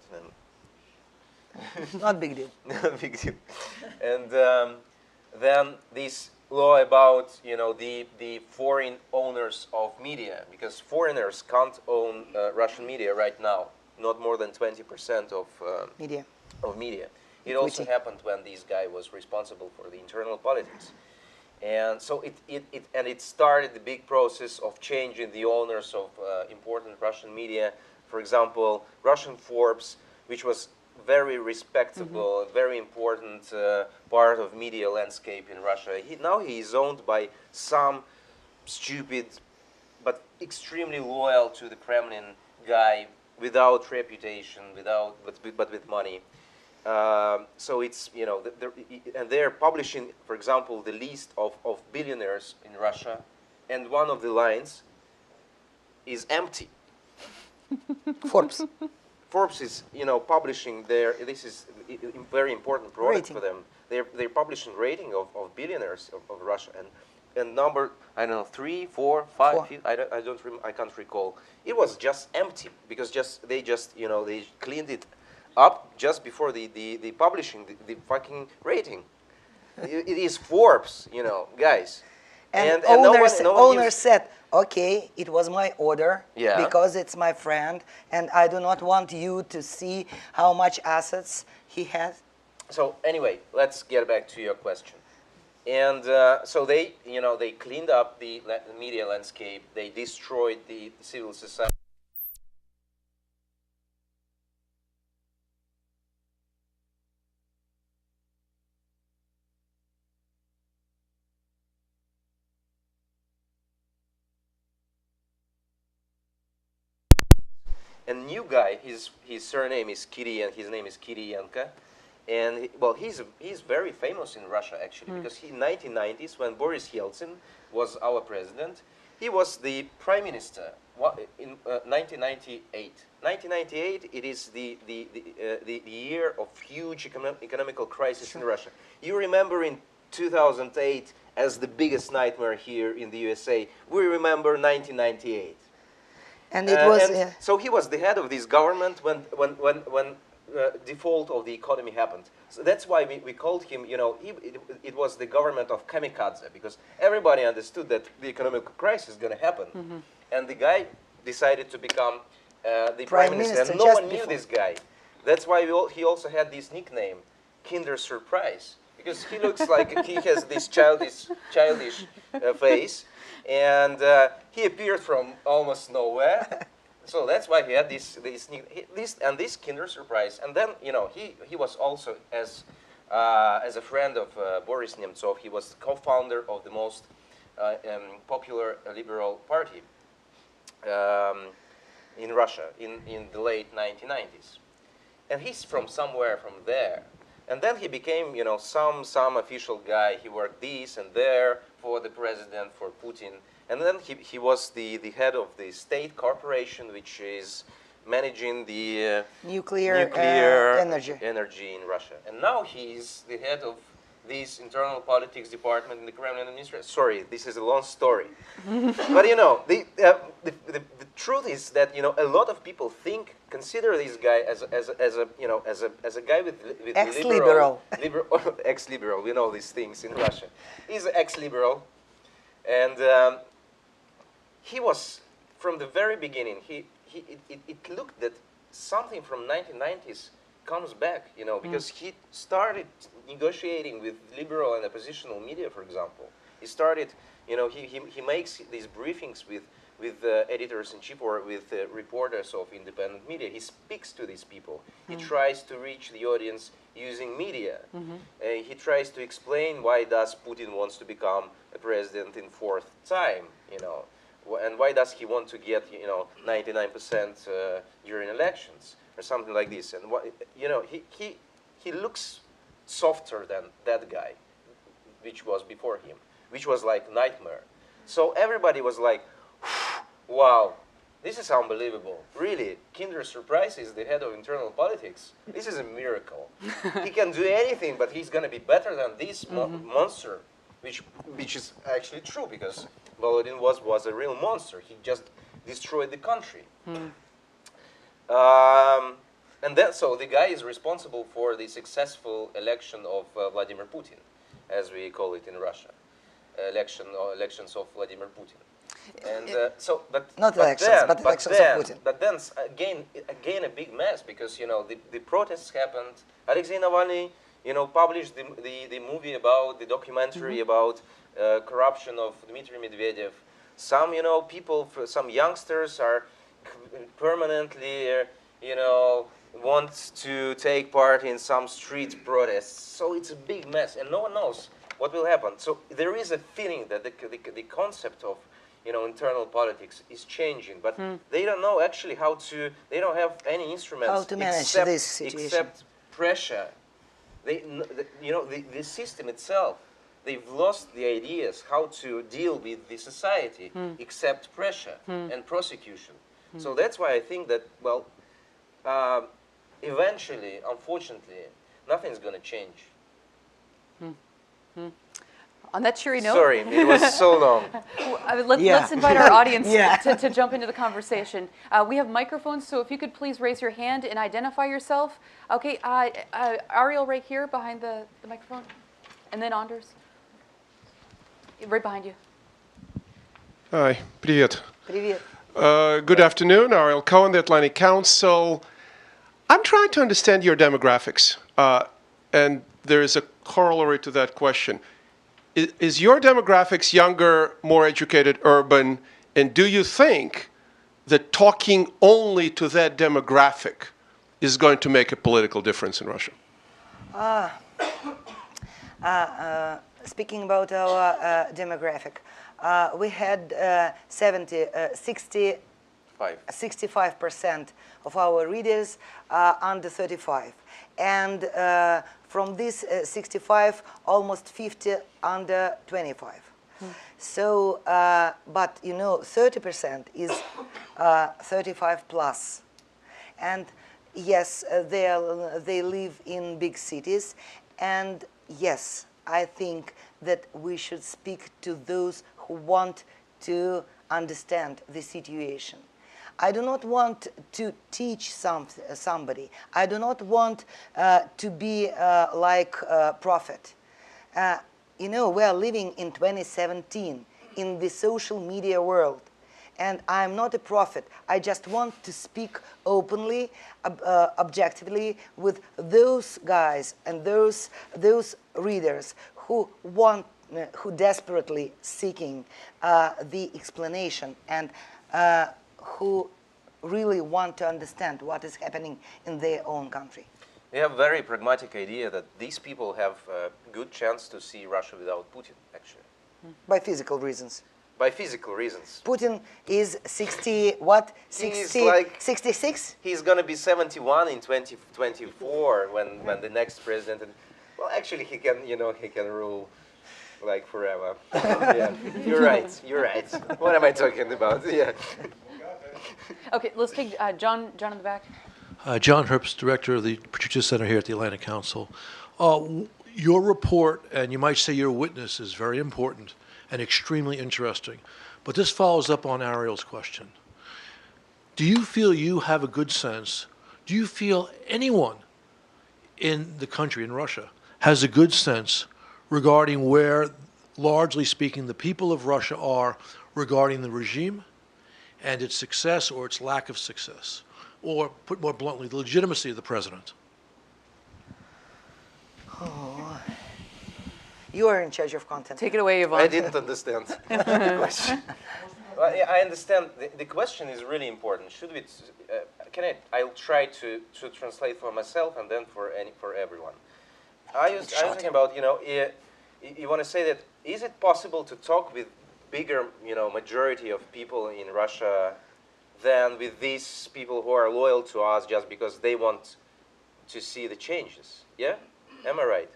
Not big deal. Big deal. And then this law about, you know, the foreign owners of media, because foreigners can't own Russian media right now, not more than 20% of Media. media. It also happened when this guy was responsible for the internal politics. And so it started the big process of changing the owners of important Russian media. For example, Russian Forbes, which was very respectable, very important part of media landscape in Russia. Now he is owned by some stupid but extremely loyal to the Kremlin guy without reputation, but with money. So it's, you know, and they're publishing, for example, the list of billionaires in Russia, and one of the lines is empty. Forbes. Forbes is, you know, publishing this is a very important product Rating. for them. They're publishing rating of billionaires of Russia, and number, I don't know, 3, 4, 5, Four. I can't recall. It was just empty because they you know, they cleaned it up just before the publishing the fucking rating. It is Forbes, you know, guys. And no one owner gives- said, okay, it was my order Yeah. because it's my friend, and I do not want you to see how much assets he has. So anyway, let's get back to your question. And so they, you know, they cleaned up the media landscape. They destroyed the civil society. And new guy, his surname is Kiriyan, his name is Kiriyenko, and well, he's very famous in Russia actually, because in 1990s when Boris Yeltsin was our president, he was the prime minister in 1998. 1998, it is the year of huge economical crisis in Russia. You remember in 2008 as the biggest nightmare here in the USA. We remember 1998. And it was, So he was the head of this government when default of the economy happened. So that's why we called him, you know, it was the government of kamikaze, because everybody understood that the economic crisis is going to happen. And the guy decided to become the Prime prime minister. Minister And no just one knew before. this guy. That's why he also had this nickname, Kinder Surprise, because he looks like he has this childish face, and he appeared from almost nowhere. So that's why he had this Kinder Surprise. And then he was also as a friend of Boris Nemtsov. He was co-founder of the most popular liberal party in Russia in the late 1990s. And he's from somewhere from there. And then he became, some official guy. He worked this and there for the president, for Putin. And then he was the head of the state corporation, which is managing the Nuclear energy in Russia. And now he's the head of this internal politics department in the Kremlin administration. Sorry, this is a long story. But the truth is that a lot of people consider this guy as a guy with ex-liberal. Ex-liberal. We know these things in Russia. He's ex-liberal, and he was from the very beginning. It looked that something from 1990s comes back, because he started negotiating with liberal and oppositional media, for example. He started, he makes these briefings with editors-in-chief or with reporters of independent media. He speaks to these people. He tries to reach the audience using media. He tries to explain why does Putin wants to become a president in fourth time, and why does he want to get 99% during elections or something like this. And he looks softer than that guy, which was before him, which was like nightmare. So everybody was like, wow, this is unbelievable. Really, Kinder Surprise is the head of internal politics. This is a miracle. He can do anything, but he's going to be better than this monster, which is actually true, because Volodin was a real monster. He just destroyed the country. And then, so the guy is responsible for the successful election of Vladimir Putin, as we call it in Russia, elections of Vladimir Putin. And elections of Putin. But then again a big mess, because the protests happened. Alexei Navalny published the movie about the documentary about corruption of Dmitry Medvedev. Some people, some youngsters are permanently want to take part in some street protests. So it's a big mess, and no one knows what will happen. So there is a feeling that the concept of internal politics is changing, but they don't know actually how to. They don't have any instruments how to manage this situation. Except pressure. The system itself. They've lost the ideas how to deal with the society, except pressure and prosecution. So that's why I think that eventually, unfortunately, nothing's going to change. On that cheery note. Sorry, it was so long. Let's invite our audience to jump into the conversation. We have microphones, so if you could please raise your hand and identify yourself. Okay, Ariel right here behind the microphone. And then Anders. Right behind you. Hi, привет. Привет. Good afternoon, Ariel Cohen, the Atlantic Council. I'm trying to understand your demographics, and there is a corollary to that question. Is your demographics younger, more educated, urban, and do you think that talking only to that demographic is going to make a political difference in Russia? Speaking about our demographic, we had 65% of our readers under 35. And from this 65, almost 50 under 25. So, but 30% is 35 plus. And yes, they live in big cities. And yes, I think that we should speak to those who want to understand the situation. I do not want to teach somebody. I do not want to be like a prophet. We are living in 2017 in the social media world. and I'm not a prophet. I just want to speak openly, objectively with those guys and those readers who who desperately seeking the explanation and who really want to understand what is happening in their own country. We have a very pragmatic idea that these people have a good chance to see Russia without Putin, actually. By physical reasons. By physical reasons. Putin is 60, what? 60, like 66? He's going to be 71 in 2024 when the next president... Well, actually, he can rule like forever. Yeah, you're right. What am I talking about? Yeah. Okay, let's take John in the back. John Herbst, Director of the Medusa Center here at the Atlantic Council. Your report, and you might say your witness, is very important and extremely interesting. But this follows up on Ariel's question. Do you feel you have a good sense? Do you feel anyone in the country, in Russia, has a good sense regarding where, largely speaking, the people of Russia are regarding the regime and its success or its lack of success? Or, put more bluntly, the legitimacy of the president? Oh. You are in charge of content. Take it away, Yvonne. I didn't understand the question. Well, yeah, I understand. The question is really important. Should we? I'll try to translate for myself and then for everyone. I was thinking about, you want to say that is it possible to talk with bigger, majority of people in Russia than with these people who are loyal to us just because they want to see the changes? Yeah, am I right?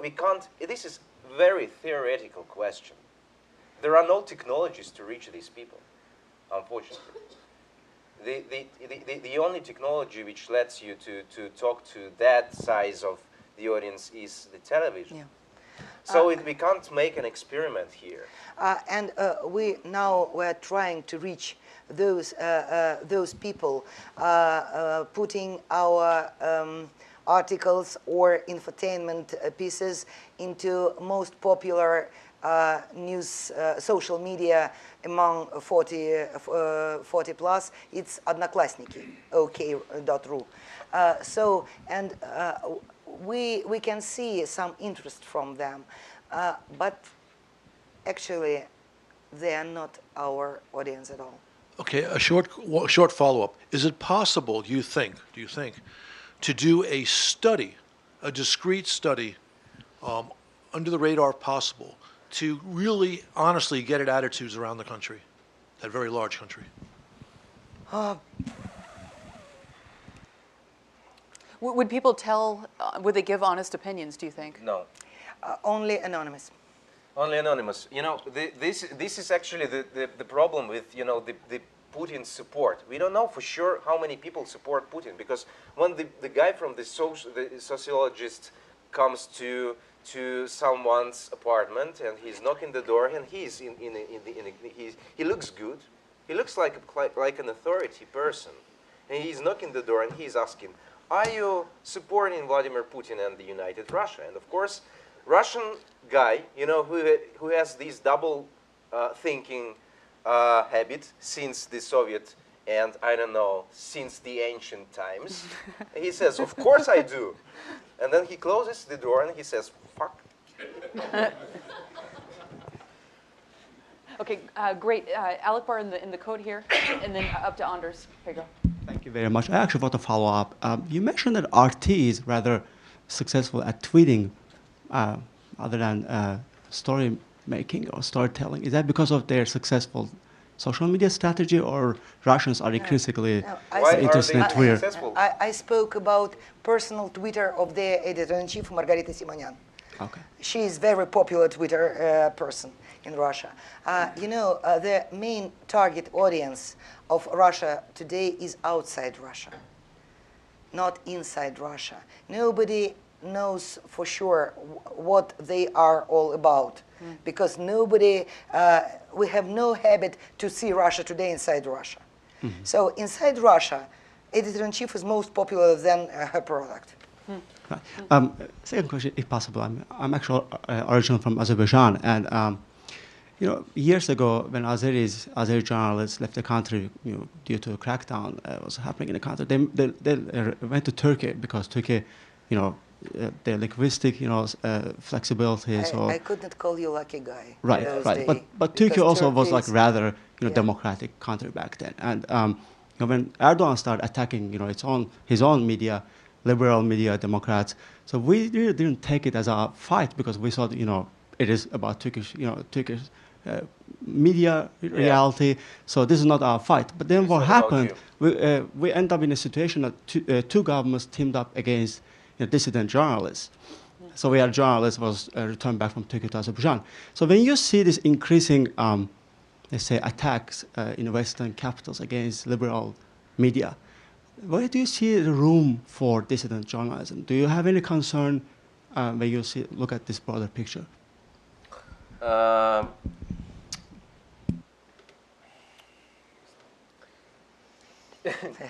We can't. This is a very theoretical question. There are no technologies to reach these people, unfortunately. The only technology which lets you to talk to that size of the audience is the television. Yeah. So we can't make an experiment here. And we're trying to reach those people, putting our articles or infotainment pieces into most popular news, social media among 40 plus. It's Одноклассники, OK.ru. We can see some interest from them, but actually they are not our audience at all. Okay, a short follow-up. Is it possible, do you think, to do a study, a discrete study, under the radar if possible, to really honestly get at attitudes around the country, that very large country? Would people would they give honest opinions, do you think? No. Only anonymous. Only anonymous. This is actually the problem with, the Putin support. We don't know for sure how many people support Putin, because when the guy from the sociologist comes to someone's apartment and he's knocking the door and he's he looks good. He looks like an authority person. And he's knocking the door and he's asking, are you supporting Vladimir Putin and the United Russia? And of course, Russian guy, who has this double thinking habit since the Soviet and, I don't know, since the ancient times, he says, of course I do. And then he closes the door and he says, fuck. Okay, great. Alec Bar in the code here, and then up to Anders. Here you go. Thank you very much. I actually want to follow up. You mentioned that RT is rather successful at tweeting other than story making or storytelling. Is that because of their successful social media strategy, or Russians are intrinsically interested in Twitter? I spoke about personal Twitter of their editor-in-chief, Margarita Simonyan. Okay. She is very popular Twitter person in Russia. The main target audience of Russia today is outside Russia, not inside Russia. Nobody knows for sure what they are all about, because we have no habit to see Russia today inside Russia. So inside Russia, editor-in-chief is most popular than her product. Right. Second question, if possible. I'm actually originally from Azerbaijan, and Years ago, when Azeri journalists left the country, due to a crackdown was happening in the country, they went to Turkey because Turkey, the linguistic, flexibility. I couldn't call you lucky guy. Right, right. But Turkey also was like rather, democratic country back then. And when Erdogan started attacking, his own media, liberal media, Democrats, so we really didn't take it as a fight because we thought, it is about Turkish media reality. So this is not our fight. But then what happened? We end up in a situation that two governments teamed up against dissident journalists. So we had journalists was returned back from Turkey to Azerbaijan. So when you see this increasing, let's say, attacks in Western capitals against liberal media, where do you see the room for dissident journalism? Do you have any concern when you look at this broader picture?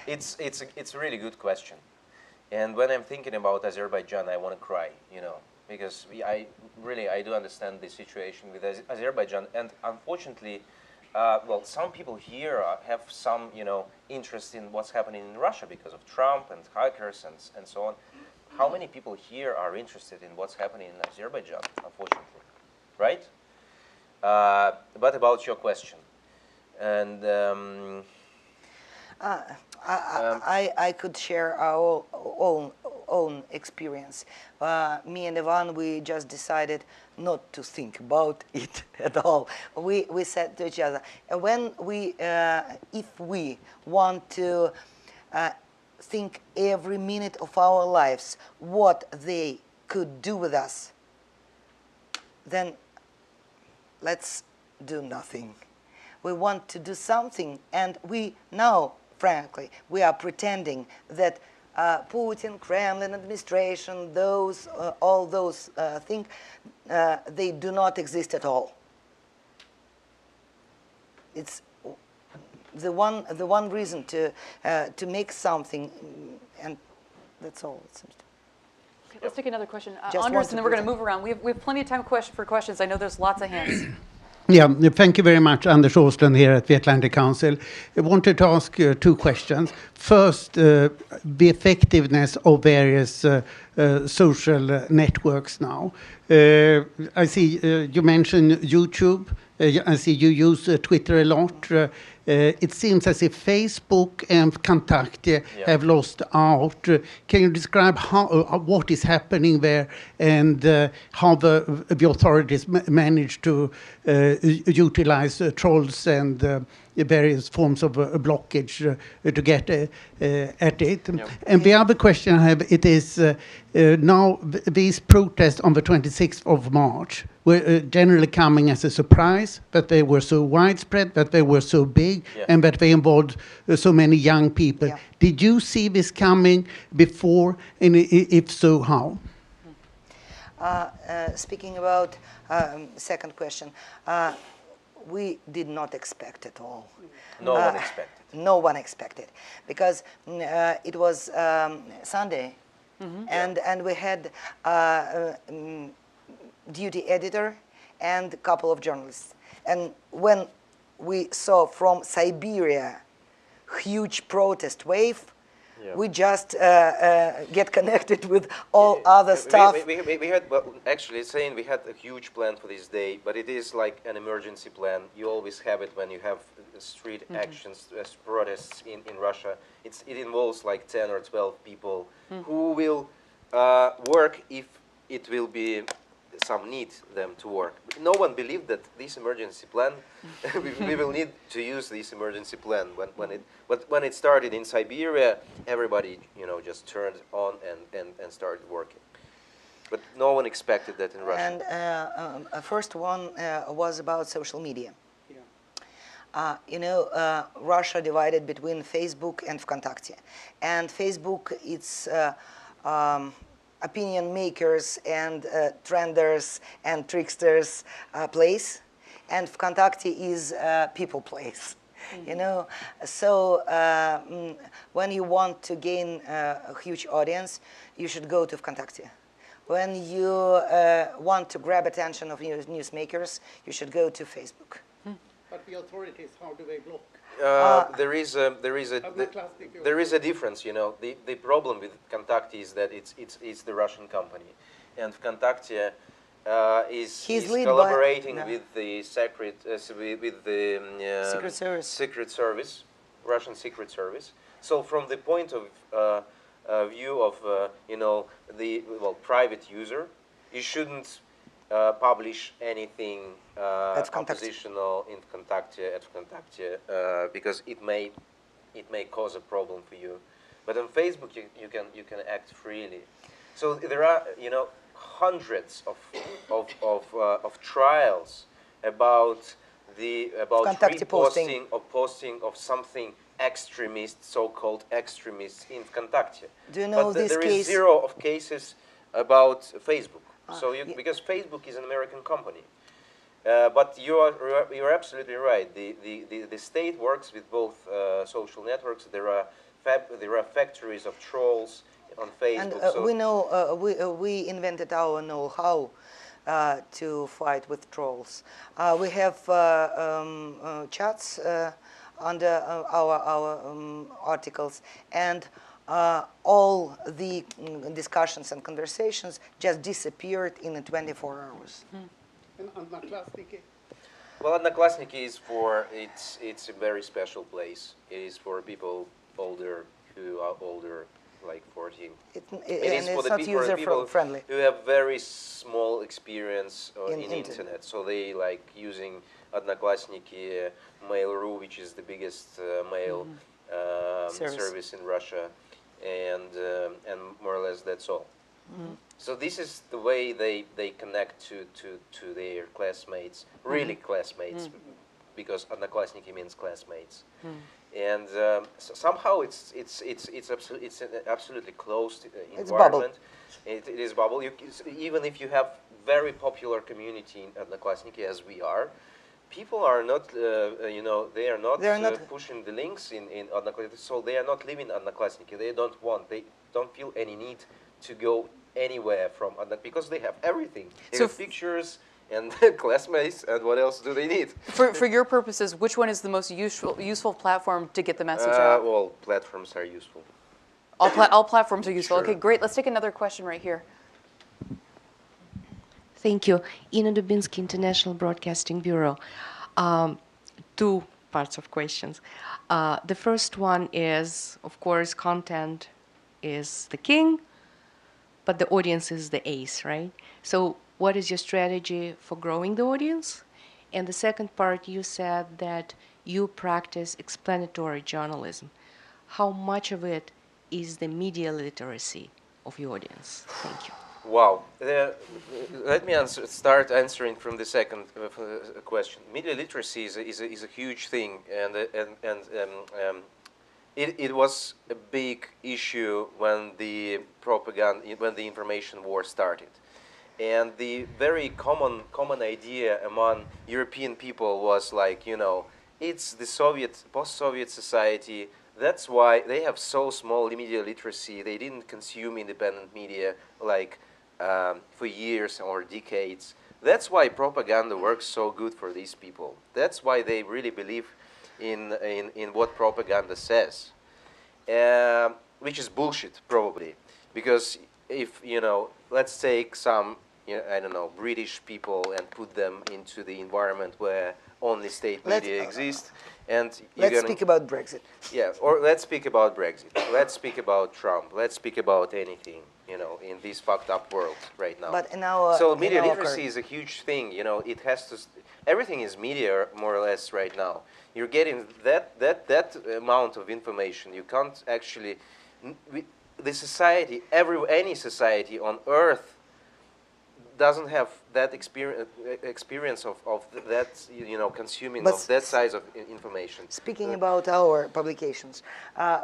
It's a really good question. And when I'm thinking about Azerbaijan, I want to cry, because I do understand the situation with Azerbaijan. And unfortunately, some people here have some, interest in what's happening in Russia because of Trump and hackers and so on. How many people here are interested in what's happening in Azerbaijan, unfortunately, right? But about your question, and I could share our own experience. Me and Ivan, we just decided not to think about it at all. We said to each other, when if we want to think every minute of our lives what they could do with us, then let's do nothing. We want to do something, and we now, frankly, we are pretending that Putin, Kremlin administration, all those things, they do not exist at all. It's the one reason to make something, and that's all it seems to. Okay, let's take another question. Just Anders, and then we're going to move around. We have plenty of time for questions. I know there's lots of hands. Yeah, thank you very much, Anders Åslund here at the Atlantic Council. I wanted to ask two questions. First, the effectiveness of various social networks now. I see you mentioned YouTube. I see you use Twitter a lot. It seems as if Facebook and Kontakte have lost out. Can you describe what is happening there and how the authorities manage to utilize trolls and various forms of blockage to get at it? Yep. And the other question I have, it is now these protests on the 26th of March were generally coming as a surprise, that they were so widespread, that they were so big, and that they involved so many young people. Yeah. Did you see this coming before, and if so, how? Speaking about second question, we did not expect at all. No one expected. No one expected, because it was Sunday, and we had duty editor and a couple of journalists. And when we saw from Siberia huge protest wave, we just get connected with all other stuff. We had, well, actually saying we had a huge plan for this day, but it is like an emergency plan. You always have it when you have street actions, protests in Russia. It involves like 10 or 12 people who will work if it will be some need them to work. No one believed that this emergency plan, we will need to use this emergency plan. When it started in Siberia, everybody just turned on and started working. But no one expected that in Russia. And first one was about social media. Russia divided between Facebook and Kontakte. And Facebook, it's opinion makers and trenders and tricksters place, and Kontakte is people place. So when you want to gain a huge audience, you should go to Kontakte. when you want to grab attention of newsmakers, you should go to Facebook. But the authorities, how do they block? There is a difference, you know. The problem with Kontakte is that it's the Russian company, and Kontakte is collaborating with the Secret Service, Russian Secret Service. So from the point of view of you know, the private user, you shouldn't publish anything oppositional in Kontakte because it may cause a problem for you. But on Facebook you can act freely. So there are, you know, hundreds of trials about reposting or posting of something extremist, so-called extremists in Kontakte. Do you know but this there case? is zero of cases about Facebook. So because Facebook is an American company. But you're absolutely right. The state works with both social networks. There are factories of trolls on Facebook. And we know we invented our know-how to fight with trolls. We have chats under our articles, and all the discussions and conversations just disappeared in 24 hours. And Odnoklassniki? Well, Odnoklassniki is it's a very special place. It is for people who are older, like 14. And it's not user-friendly. Who have very small experience in internet. So they like using Odnoklassniki, Mail.ru, which is the biggest mail service in Russia, and more or less that's all. So this is the way they connect to their classmates, really classmates, because Odnoklassniki means classmates. And so somehow it's an absolutely closed environment. It is bubble. Even if you have very popular community in Odnoklassniki, as we are, people are not, you know, they are not pushing the links in Odnoklassniki, so they are not living Odnoklassniki. They don't feel any need to go anywhere from Odnoklassniki because they have everything. They have pictures and classmates, and what else do they need? For your purposes, which one is the most useful platform to get the message out? Well, platforms are useful. All platforms are useful. Sure. Okay, great. Let's take another question right here. Thank you. Ina Dubinsky, International Broadcasting Bureau. Two parts of questions. The first one is, of course, content is the king, but the audience is the ace, right? So what is your strategy for growing the audience? And the second part, you said that you practice explanatory journalism. How much of it is the media literacy of your audience? Thank you. Wow. Let me start answering from the second question. Media literacy is a huge thing, and it was a big issue when the information war started. And the very common idea among European people was like, you know, it's the post-Soviet society. That's why they have so small media literacy. They didn't consume independent media like for years or decades. That's why propaganda works so good for these people. That's why they really believe in what propaganda says, which is bullshit probably. Because if, you know, let's take some, you know, I don't know, British people and put them into the environment where only state media exists, and let's speak about Brexit. Yeah, or let's speak about Brexit. Let's speak about Trump. Let's speak about anything, you know, in this fucked up world right now. But in our so media literacy is a huge thing. You know, it has to. Everything is media more or less right now. You're getting that amount of information. You can't actually. The society, any society on Earth doesn't have that experience of that, you know, consuming of that size of information. Speaking about our publications,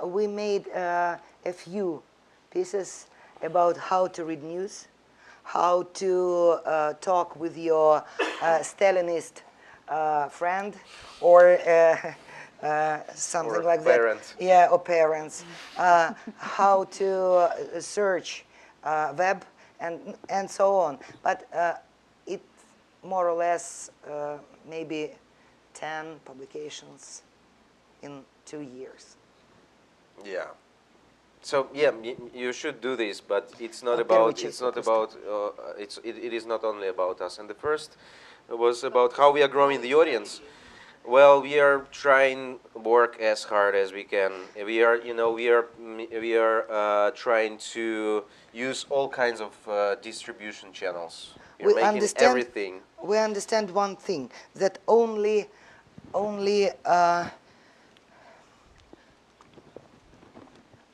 we made a few pieces about how to read news, how to talk with your Stalinist friend or something or like parent. that. Yeah, or parents. How to search web and so on. But it more or less maybe 10 publications in 2 years. Yeah. So yeah, you should do this, but it's not Okay, about. which It's is not interesting. about. It is not only about us. And the first was about how we are growing the audience. Well, we are trying work as hard as we can. We are, we are trying to use all kinds of distribution channels. We're making everything. We understand one thing, that only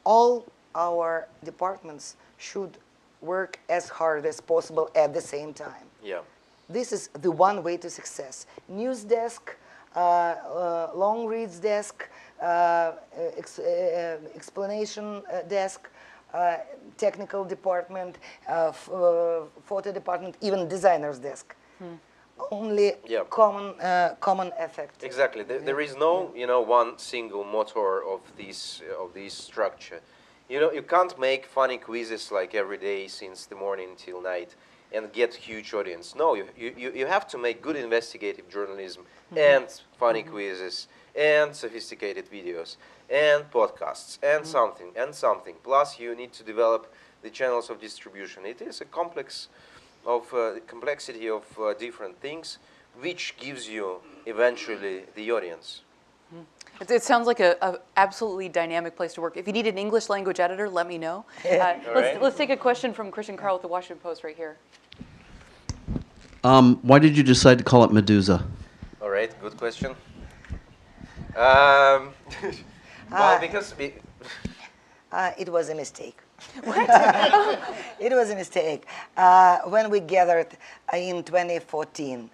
all our departments should work as hard as possible at the same time. Yeah. This is the one way to success. News desk, long reads desk, explanation desk, technical department, photo department, even designer's desk. Only common effect. Exactly. There is no, one single motor of this structure. You can't make funny quizzes like every day since the morning till night and get huge audience. No, you have to make good investigative journalism and funny quizzes and sophisticated videos and podcasts and something. Plus, you need to develop the channels of distribution. It is a complexity of different things, which gives you eventually the audience. It sounds like a absolutely dynamic place to work. If you need an English language editor, let me know. Let's take a question from Christian Carl with the Washington Post right here. Why did you decide to call it Medusa? All right, good question. Well, because it was a mistake. It was a mistake. When we gathered in 2014,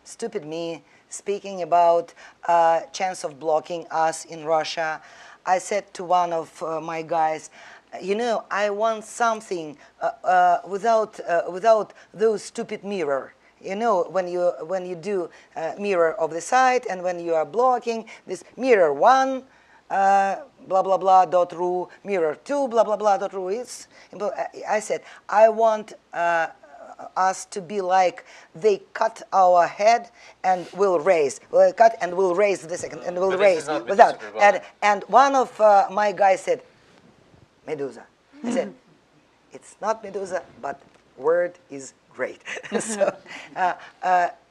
stupid me, speaking about chance of blocking us in Russia, I said to one of my guys, I want something without those stupid mirror. When you do mirror of the site, and when you are blocking this mirror 1, blah blah blah .ru, mirror 2, blah blah blah .ru. I said I want us to be like they cut our head and will raise. We'll cut and we'll raise the second and we'll raise without. And one of my guys said, Medusa. I said, it's not Medusa, but word is great. So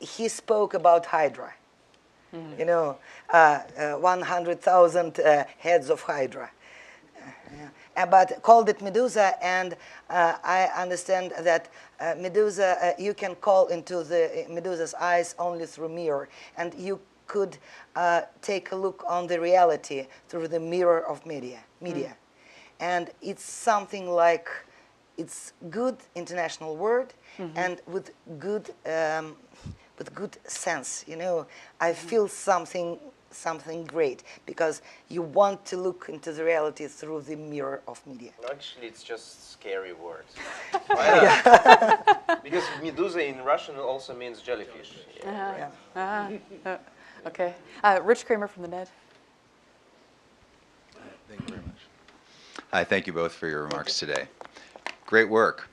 he spoke about Hydra. 100,000 heads of Hydra. But called it Medusa, and I understand that Medusa, you can call into the Medusa's eyes only through mirror, and you could take a look on the reality through the mirror of media. And it's something like, it's good international word, and with good sense. I feel something great, because you want to look into the reality through the mirror of media. Actually, it's just scary word. Because Medusa in Russian also means jellyfish. Okay. Rich Kramer from the Net. Thank you very much. Hi, thank you both for your remarks today. Great work,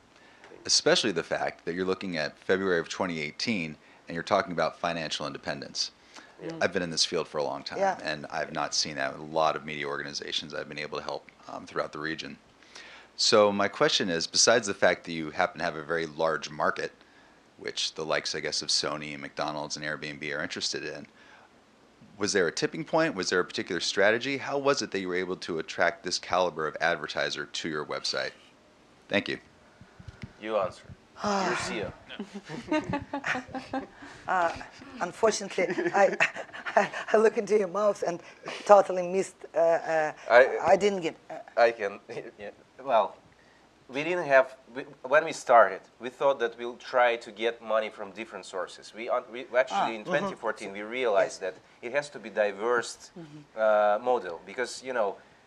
especially the fact that you're looking at February of 2018 and you're talking about financial independence. I've been in this field for a long time, and I've not seen that with a lot of media organizations I've been able to help throughout the region. So my question is, besides the fact that you happen to have a very large market, which the likes, I guess, of Sony and McDonald's and Airbnb are interested in, was there a tipping point? Was there a particular strategy? How was it that you were able to attract this caliber of advertiser to your website? Thank you. You answer. You're CEO. Unfortunately, I look into your mouth and totally missed. I didn't get. I can. Yeah. Well, we didn't have. When we started, we thought that we'll try to get money from different sources. We actually in 2014 we realized that it has to be diverse model, because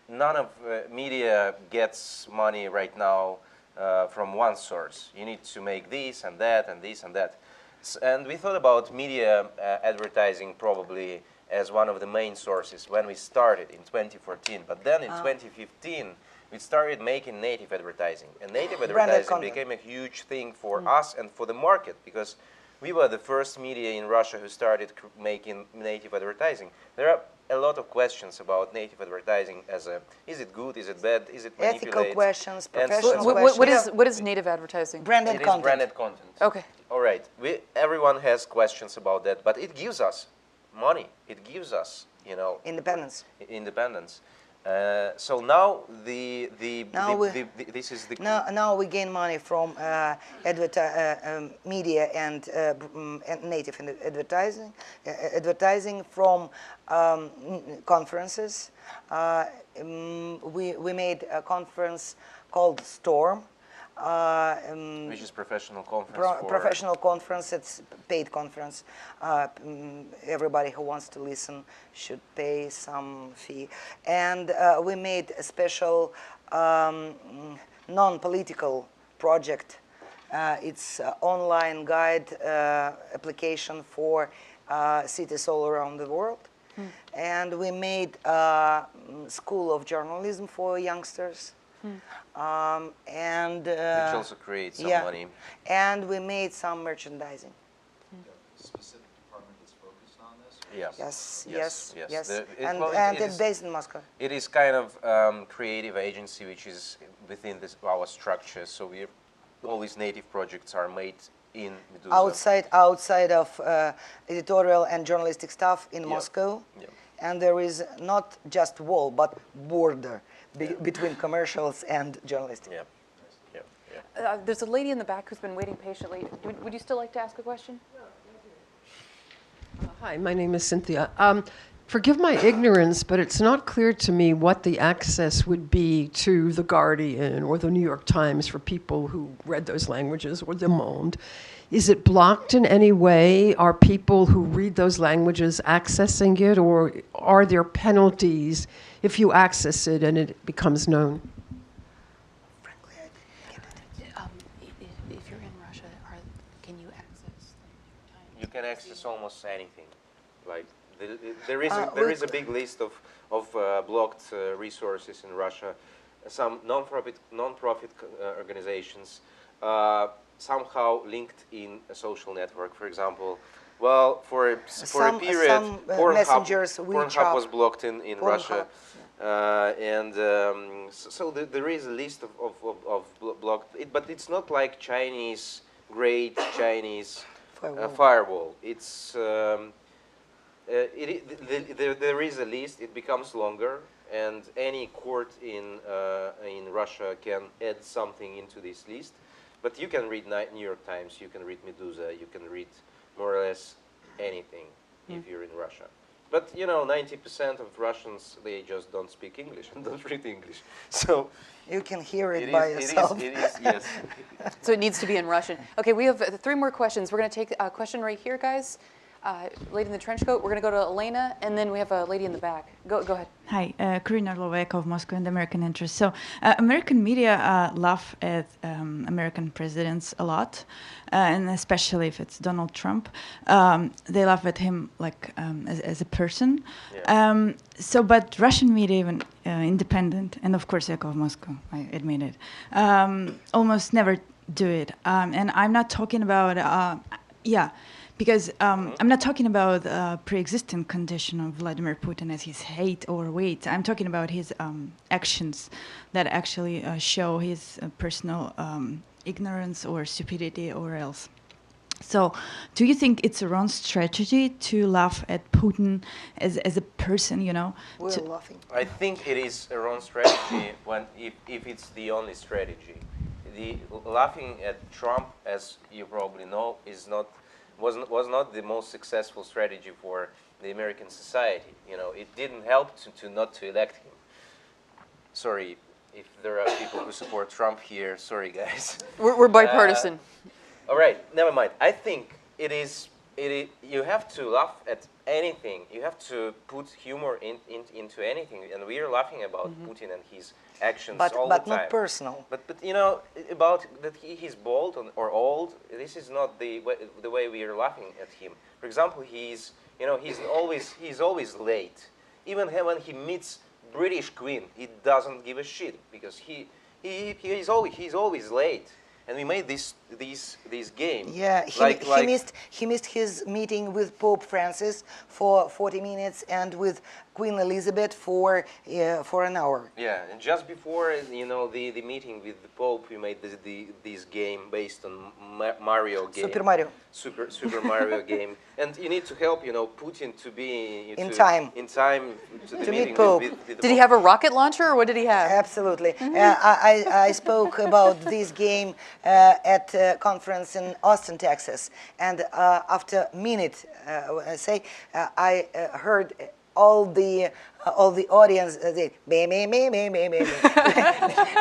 none of media gets money right now from one source. You need to make this and that and this and that. And we thought about media advertising probably as one of the main sources when we started in 2014. But then in 2015, we started making native advertising. And native advertising became a huge thing for us and for the market, because we were the first media in Russia who started making native advertising. There are a lot of questions about native advertising as a, is it good, is it bad, is it manipulated? Ethical questions, And professional so questions. What is native advertising? Branded it is content. branded content. Okay. All right. Everyone has questions about that, but it gives us money. It gives us, you know, Independence. independence. So now this is the Now we gain money from media and native advertising from conferences. We made a conference called Storm. which is professional conference. Professional conference, it's paid conference. Everybody who wants to listen should pay some fee. And we made a special non-political project. It's an online guide application for cities all around the world. And we made a school of journalism for youngsters. Which also creates some money. And we made some merchandising. Specific department that's focused on this? Yes. And it's based in Moscow. It is kind of creative agency which is within our structure. So all these native projects are made in Medusa. Outside of editorial and journalistic stuff in Moscow. And there is not just wall, but border between commercials and journalistic. There's a lady in the back who's been waiting patiently. Would you still like to ask a question? Hi, my name is Cynthia. Forgive my ignorance, but it's not clear to me what the access would be to The Guardian or the New York Times for people who read those languages, or Le Monde. Is it blocked in any way? Are people who read those languages accessing it, or are there penalties if you access it and it becomes known? Frankly, if you're in Russia, can you access the New York Times? You can access almost anything. Like there is a big list of blocked resources in Russia. Some non-profit organizations somehow linked in a social network. For example, well, for a period, Pornhub was blocked in Russia, and so there is a list of blocked. But it's not like great Chinese firewall. It's there is a list. It becomes longer, and any court in Russia can add something into this list. But you can read New York Times, you can read Medusa, you can read more or less anything if you're in Russia. But you know, 90% of Russians, they just don't speak English and don't read English. So you can hear it by yourself. It is, yes. So it needs to be in Russian. Okay, we have 3 more questions. We're going to take a question right here, guys. Lady in the trench coat. We're going to go to Elena, and then we have a lady in the back. Go ahead. Hi, Karina Orlova of Moscow and American Interest. So American media laugh at American presidents a lot, and especially if it's Donald Trump. They laugh at him like as a person. Yeah. But Russian media, even independent, and of course Echo of Moscow, I admit it, almost never do it. And I'm not talking about, because I'm not talking about the pre-existing condition of Vladimir Putin as his hate or weight. I'm talking about his actions that actually show his personal ignorance or stupidity or else. So do you think it's a wrong strategy to laugh at Putin as a person, you know? We're laughing. I think it is a wrong strategy if it's the only strategy. The laughing at Trump, as you probably know, was not the most successful strategy for the American society. You know, it didn't help not to elect him. Sorry if there are people who support Trump here. Sorry, guys. We're bipartisan. All right, never mind. I think you have to laugh at anything. You have to put humor into anything, and we are laughing about Putin and his actions all the time. But not personal. But you know, about that he's bald or old. This is not the way we are laughing at him. For example, he's You know, he's always late. Even when he meets British Queen, he doesn't give a shit because he's always late. And we made this game. Yeah, he missed his meeting with Pope Francis for 40 minutes and with Queen Elizabeth for an hour. Yeah, and just before the meeting with the Pope, we made this game based on Mario game. Super Mario. Super Mario game, and you need to help Putin to be in time to the meeting meet Pope. With did he have a rocket launcher or what did he have? Absolutely. I spoke about this game at a conference in Austin, Texas, and after a minute, I heard all the audience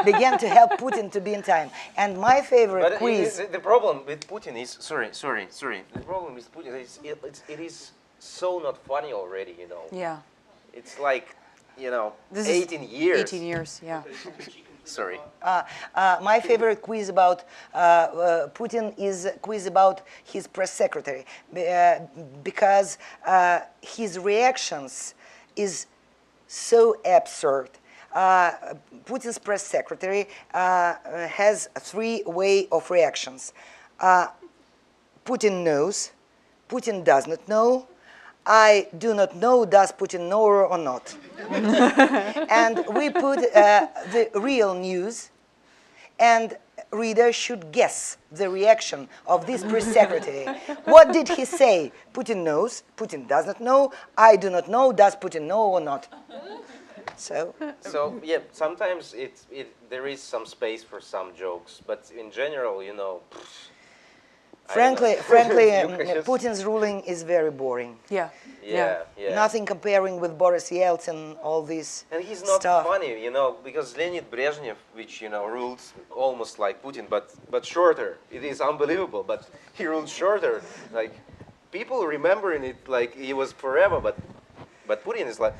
began to help Putin to be in time. And my favorite quiz. The problem with Putin is sorry. The problem with Putin is it is so not funny already. Yeah. It's like this 18 years. 18 years. Yeah. Sorry. My favorite quiz about Putin is a quiz about his press secretary because his reactions is so absurd. Putin's press secretary has 3 ways of reactions. Putin knows, Putin does not know, I do not know, does Putin know or not? And we put the real news, and reader should guess the reaction of this press secretary. What did he say? Putin knows, Putin does not know, I do not know, does Putin know or not? So yeah, sometimes there is some space for some jokes, but in general, Frankly, Putin's ruling is very boring. Yeah. Nothing comparing with Boris Yeltsin, all this and he's not stuff. funny, because Leonid Brezhnev, which ruled almost like Putin, but shorter. It is unbelievable, but he ruled shorter. Like people remembering it like he was forever, but Putin is like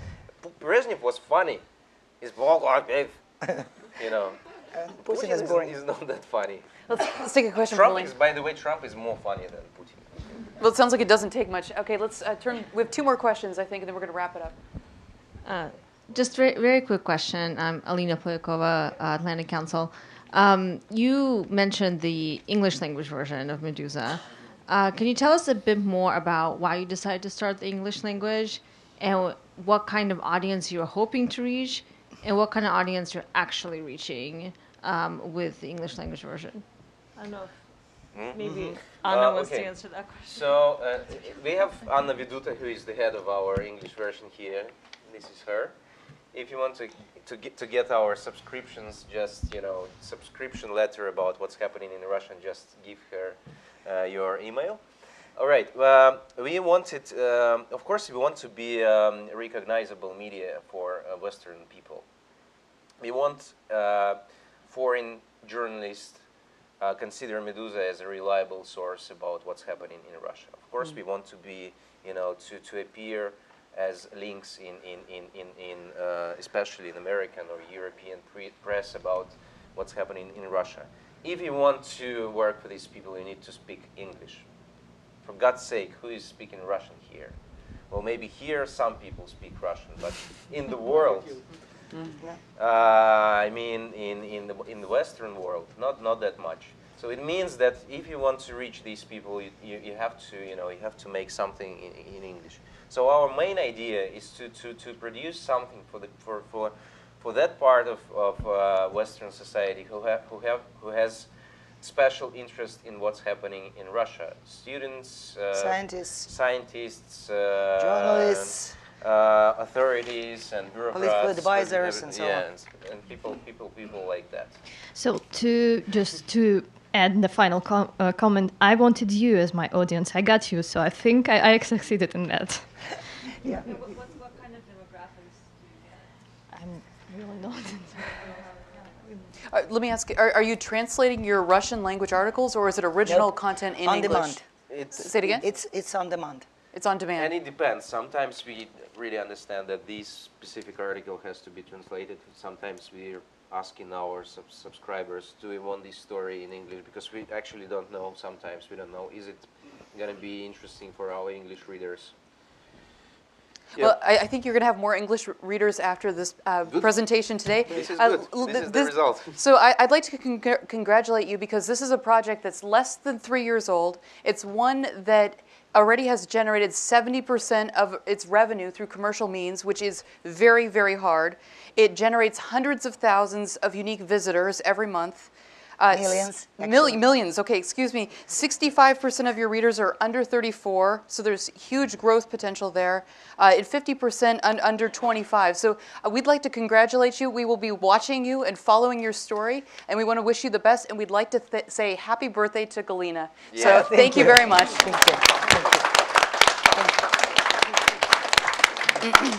Brezhnev was funny. He's Putin is boring. He's not that funny. Let's take a question Trump from is, by the way, Trump is more funny than Putin. Well, it sounds like it doesn't take much. Okay, let's turn. We have 2 more questions, I think, and then we're going to wrap it up. Just very, very quick question. I'm Alina Polyakova, Atlantic Council. You mentioned the English language version of Medusa. Can you tell us a bit more about why you decided to start the English language and what kind of audience you're hoping to reach and what kind of audience you're actually reaching with the English language version? I don't know if maybe Anna wants to answer that question. So we have Anna Viduta, who is the head of our English version here. This is her. If you want to get our subscriptions, just subscription letter about what's happening in Russia, just give her your email. All right. We wanted, of course, we want to be recognizable media for Western people. We want foreign journalists consider Medusa as a reliable source about what's happening in Russia. Of course, we want to be, to appear as links in especially in American or European press about what's happening in Russia. If you want to work with these people, you need to speak English. For God's sake, who is speaking Russian here? Well, maybe here some people speak Russian, but in the world, I mean, in the Western world, not that much. So it means that if you want to reach these people, you have to you have to make something in English. So our main idea is to produce something for that part of Western society who has special interest in what's happening in Russia. Students, scientists, journalists, authorities and bureaucrats, political advisors, and so on. And people like that. So to add the final comment, I wanted you as my audience. I got you, so I think I succeeded in that. Yeah. What kind of demographics do you get? I'm really not. Let me ask, are you translating your Russian language articles, or is it original content in English? On demand. Say it again? It's on demand. It's on demand. And it depends. Sometimes we really understand that this specific article has to be translated. Sometimes we're asking our subscribers, do we want this story in English? Because we actually don't know. Sometimes we don't know. Is it going to be interesting for our English readers? Well, I think you're going to have more English readers after this presentation today. This is good. This is the result. So I'd like to congratulate you because this is a project that's less than 3 years old. It's one that already has generated 70% of its revenue through commercial means, which is very, very hard. It generates hundreds of thousands of unique visitors every month. Millions. Millions, okay, excuse me. 65% of your readers are under 34, so there's huge growth potential there. And 50% under 25. So we'd like to congratulate you. We will be watching you and following your story, and we want to wish you the best, and we'd like to say happy birthday to Galina. Yeah. So thank you very much. Thank you. Thank you.